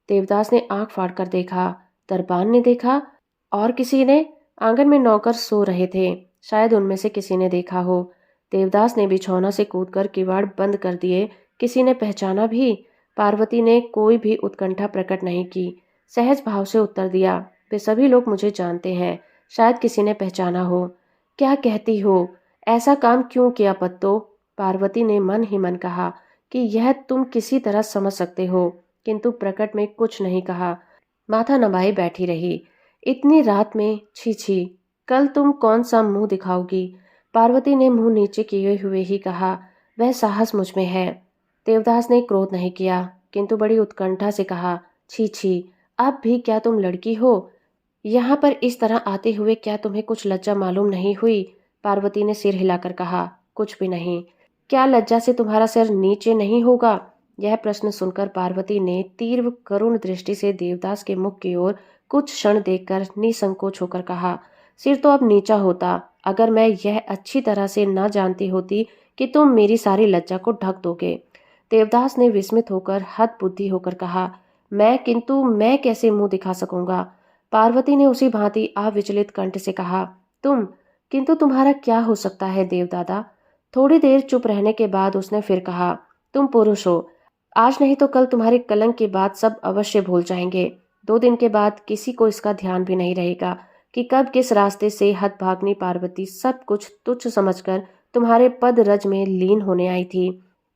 देवदास ने आंख फाड़कर देखा। दरबान ने देखा? और किसी ने? आंगन में नौकर सो रहे थे, शायद उनमें से किसी ने देखा हो। देवदास ने बिछौना से कूदकर किवाड़ बंद कर दिए। किसी ने पहचाना भी? पार्वती ने कोई भी उत्कंठा प्रकट नहीं की। सहज भाव से उत्तर दिया, वे सभी लोग मुझे जानते हैं, शायद किसी ने पहचाना हो। क्या कहती हो? ऐसा काम क्यों किया पत्तो? पार्वती ने मन ही मन कहा कि यह तुम किसी तरह समझ सकते हो, किंतु प्रकट में कुछ नहीं कहा। माथा नवाए बैठी रही। इतनी रात में, छी छी, कल तुम कौन सा मुंह दिखाओगी? पार्वती ने मुंह नीचे किए हुए ही कहा, वह साहस मुझ में है। देवदास ने क्रोध नहीं किया, किंतु बड़ी उत्कंठा से कहा, छी छी, अब भी क्या तुम लड़की हो? यहाँ पर इस तरह आते हुए क्या तुम्हें कुछ लज्जा मालूम नहीं हुई? पार्वती ने सिर हिलाकर कहा, कुछ भी नहीं। क्या लज्जा से तुम्हारा सिर नीचे नहीं होगा? यह प्रश्न सुनकर पार्वती ने तीव्र करुण दृष्टि से देवदास के मुख की ओर कुछ क्षण देखकर निसंकोच होकर कहा, सिर तो अब नीचा होता अगर मैं यह अच्छी तरह से न जानती होती कि तुम मेरी सारी लज्जा को ढक दोगे। देवदास ने विस्मित होकर हत बुद्धि होकर कहा, किंतु मैं कैसे मुंह दिखा सकूंगा? पार्वती ने उसी भांति अविचलित कंठ से कहा, तुम, किंतु तुम्हारा क्या हो सकता है देवदादा? थोड़ी देर चुप रहने के बाद उसने फिर कहा, तुम पुरुष हो, आज नहीं तो कल तुम्हारे कलंक की बात सब अवश्य भूल जाएंगे। 2 दिन के बाद किसी को इसका ध्यान भी नहीं रहेगा कि कब किस रास्ते से हतभाग्नि पार्वती सब कुछ तुच्छ समझकर तुम्हारे पद रज में लीन होने आई थी।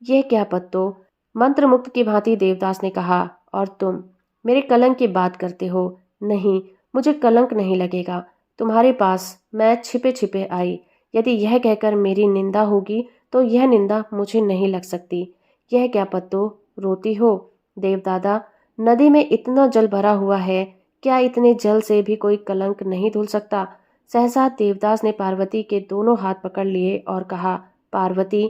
यह क्या पत्तो? मंत्र मुक्त की भांति देवदास ने कहा, और तुम मेरे कलंक की बात करते हो? नहीं, मुझे कलंक नहीं लगेगा। तुम्हारे पास मैं छिपे छिपे आई। यदि यह कहकर मेरी निंदा होगी तो यह निंदा मुझे नहीं लग सकती। यह क्या पत्तो, रोती हो? देवदादा, नदी में इतना जल भरा हुआ है, क्या इतने जल से भी कोई कलंक नहीं धुल सकता? सहसा देवदास ने पार्वती के दोनों हाथ पकड़ लिए और कहा, पार्वती।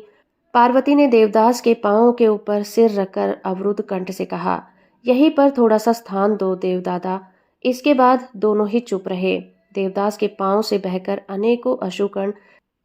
पार्वती ने देवदास के पांवों के ऊपर सिर रखकर अवरुद्ध कंठ से कहा, यहीं पर थोड़ा सा स्थान दो देवदादा। इसके बाद दोनों ही चुप रहे। देवदास के पांव से बहकर अनेकों अश्रुकण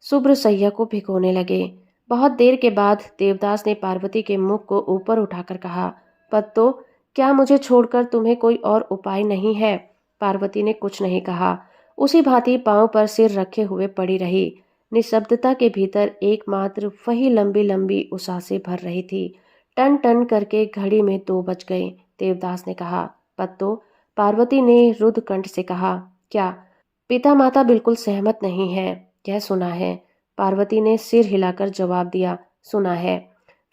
शुभ्र सैया को भिगोने लगे। बहुत देर के बाद देवदास ने पार्वती के मुख को ऊपर उठाकर कहा, पत्तो, क्या मुझे छोड़कर तुम्हें कोई और उपाय नहीं है? पार्वती ने कुछ नहीं कहा, उसी भांति पांव पर सिर रखे हुए पड़ी रही। निशब्दता के भीतर एकमात्र वही लंबी लंबी उसासे भर रही थी। टन टन करके घड़ी में 2 बज गए। देवदास ने कहा, पत्तो। पार्वती ने रुद्ध कंठ से कहा, क्या पिता माता बिल्कुल सहमत नहीं है? यह सुना है। पार्वती ने सिर हिलाकर जवाब दिया, सुना है।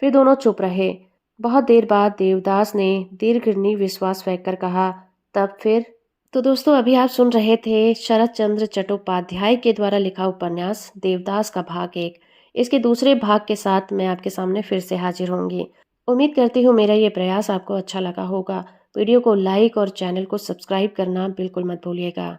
फिर दोनों चुप रहे। बहुत देर बाद देवदास ने दीर्घ निविश्वास फेंक कर कहा, तब फिर? तो दोस्तों, अभी आप सुन रहे थे शरत चंद्र चट्टोपाध्याय के द्वारा लिखा उपन्यास देवदास का भाग 1। इसके दूसरे भाग के साथ मैं आपके सामने फिर से हाजिर होंगी। उम्मीद करती हूँ मेरा ये प्रयास आपको अच्छा लगा होगा। वीडियो को लाइक और चैनल को सब्सक्राइब करना बिल्कुल मत भूलिएगा।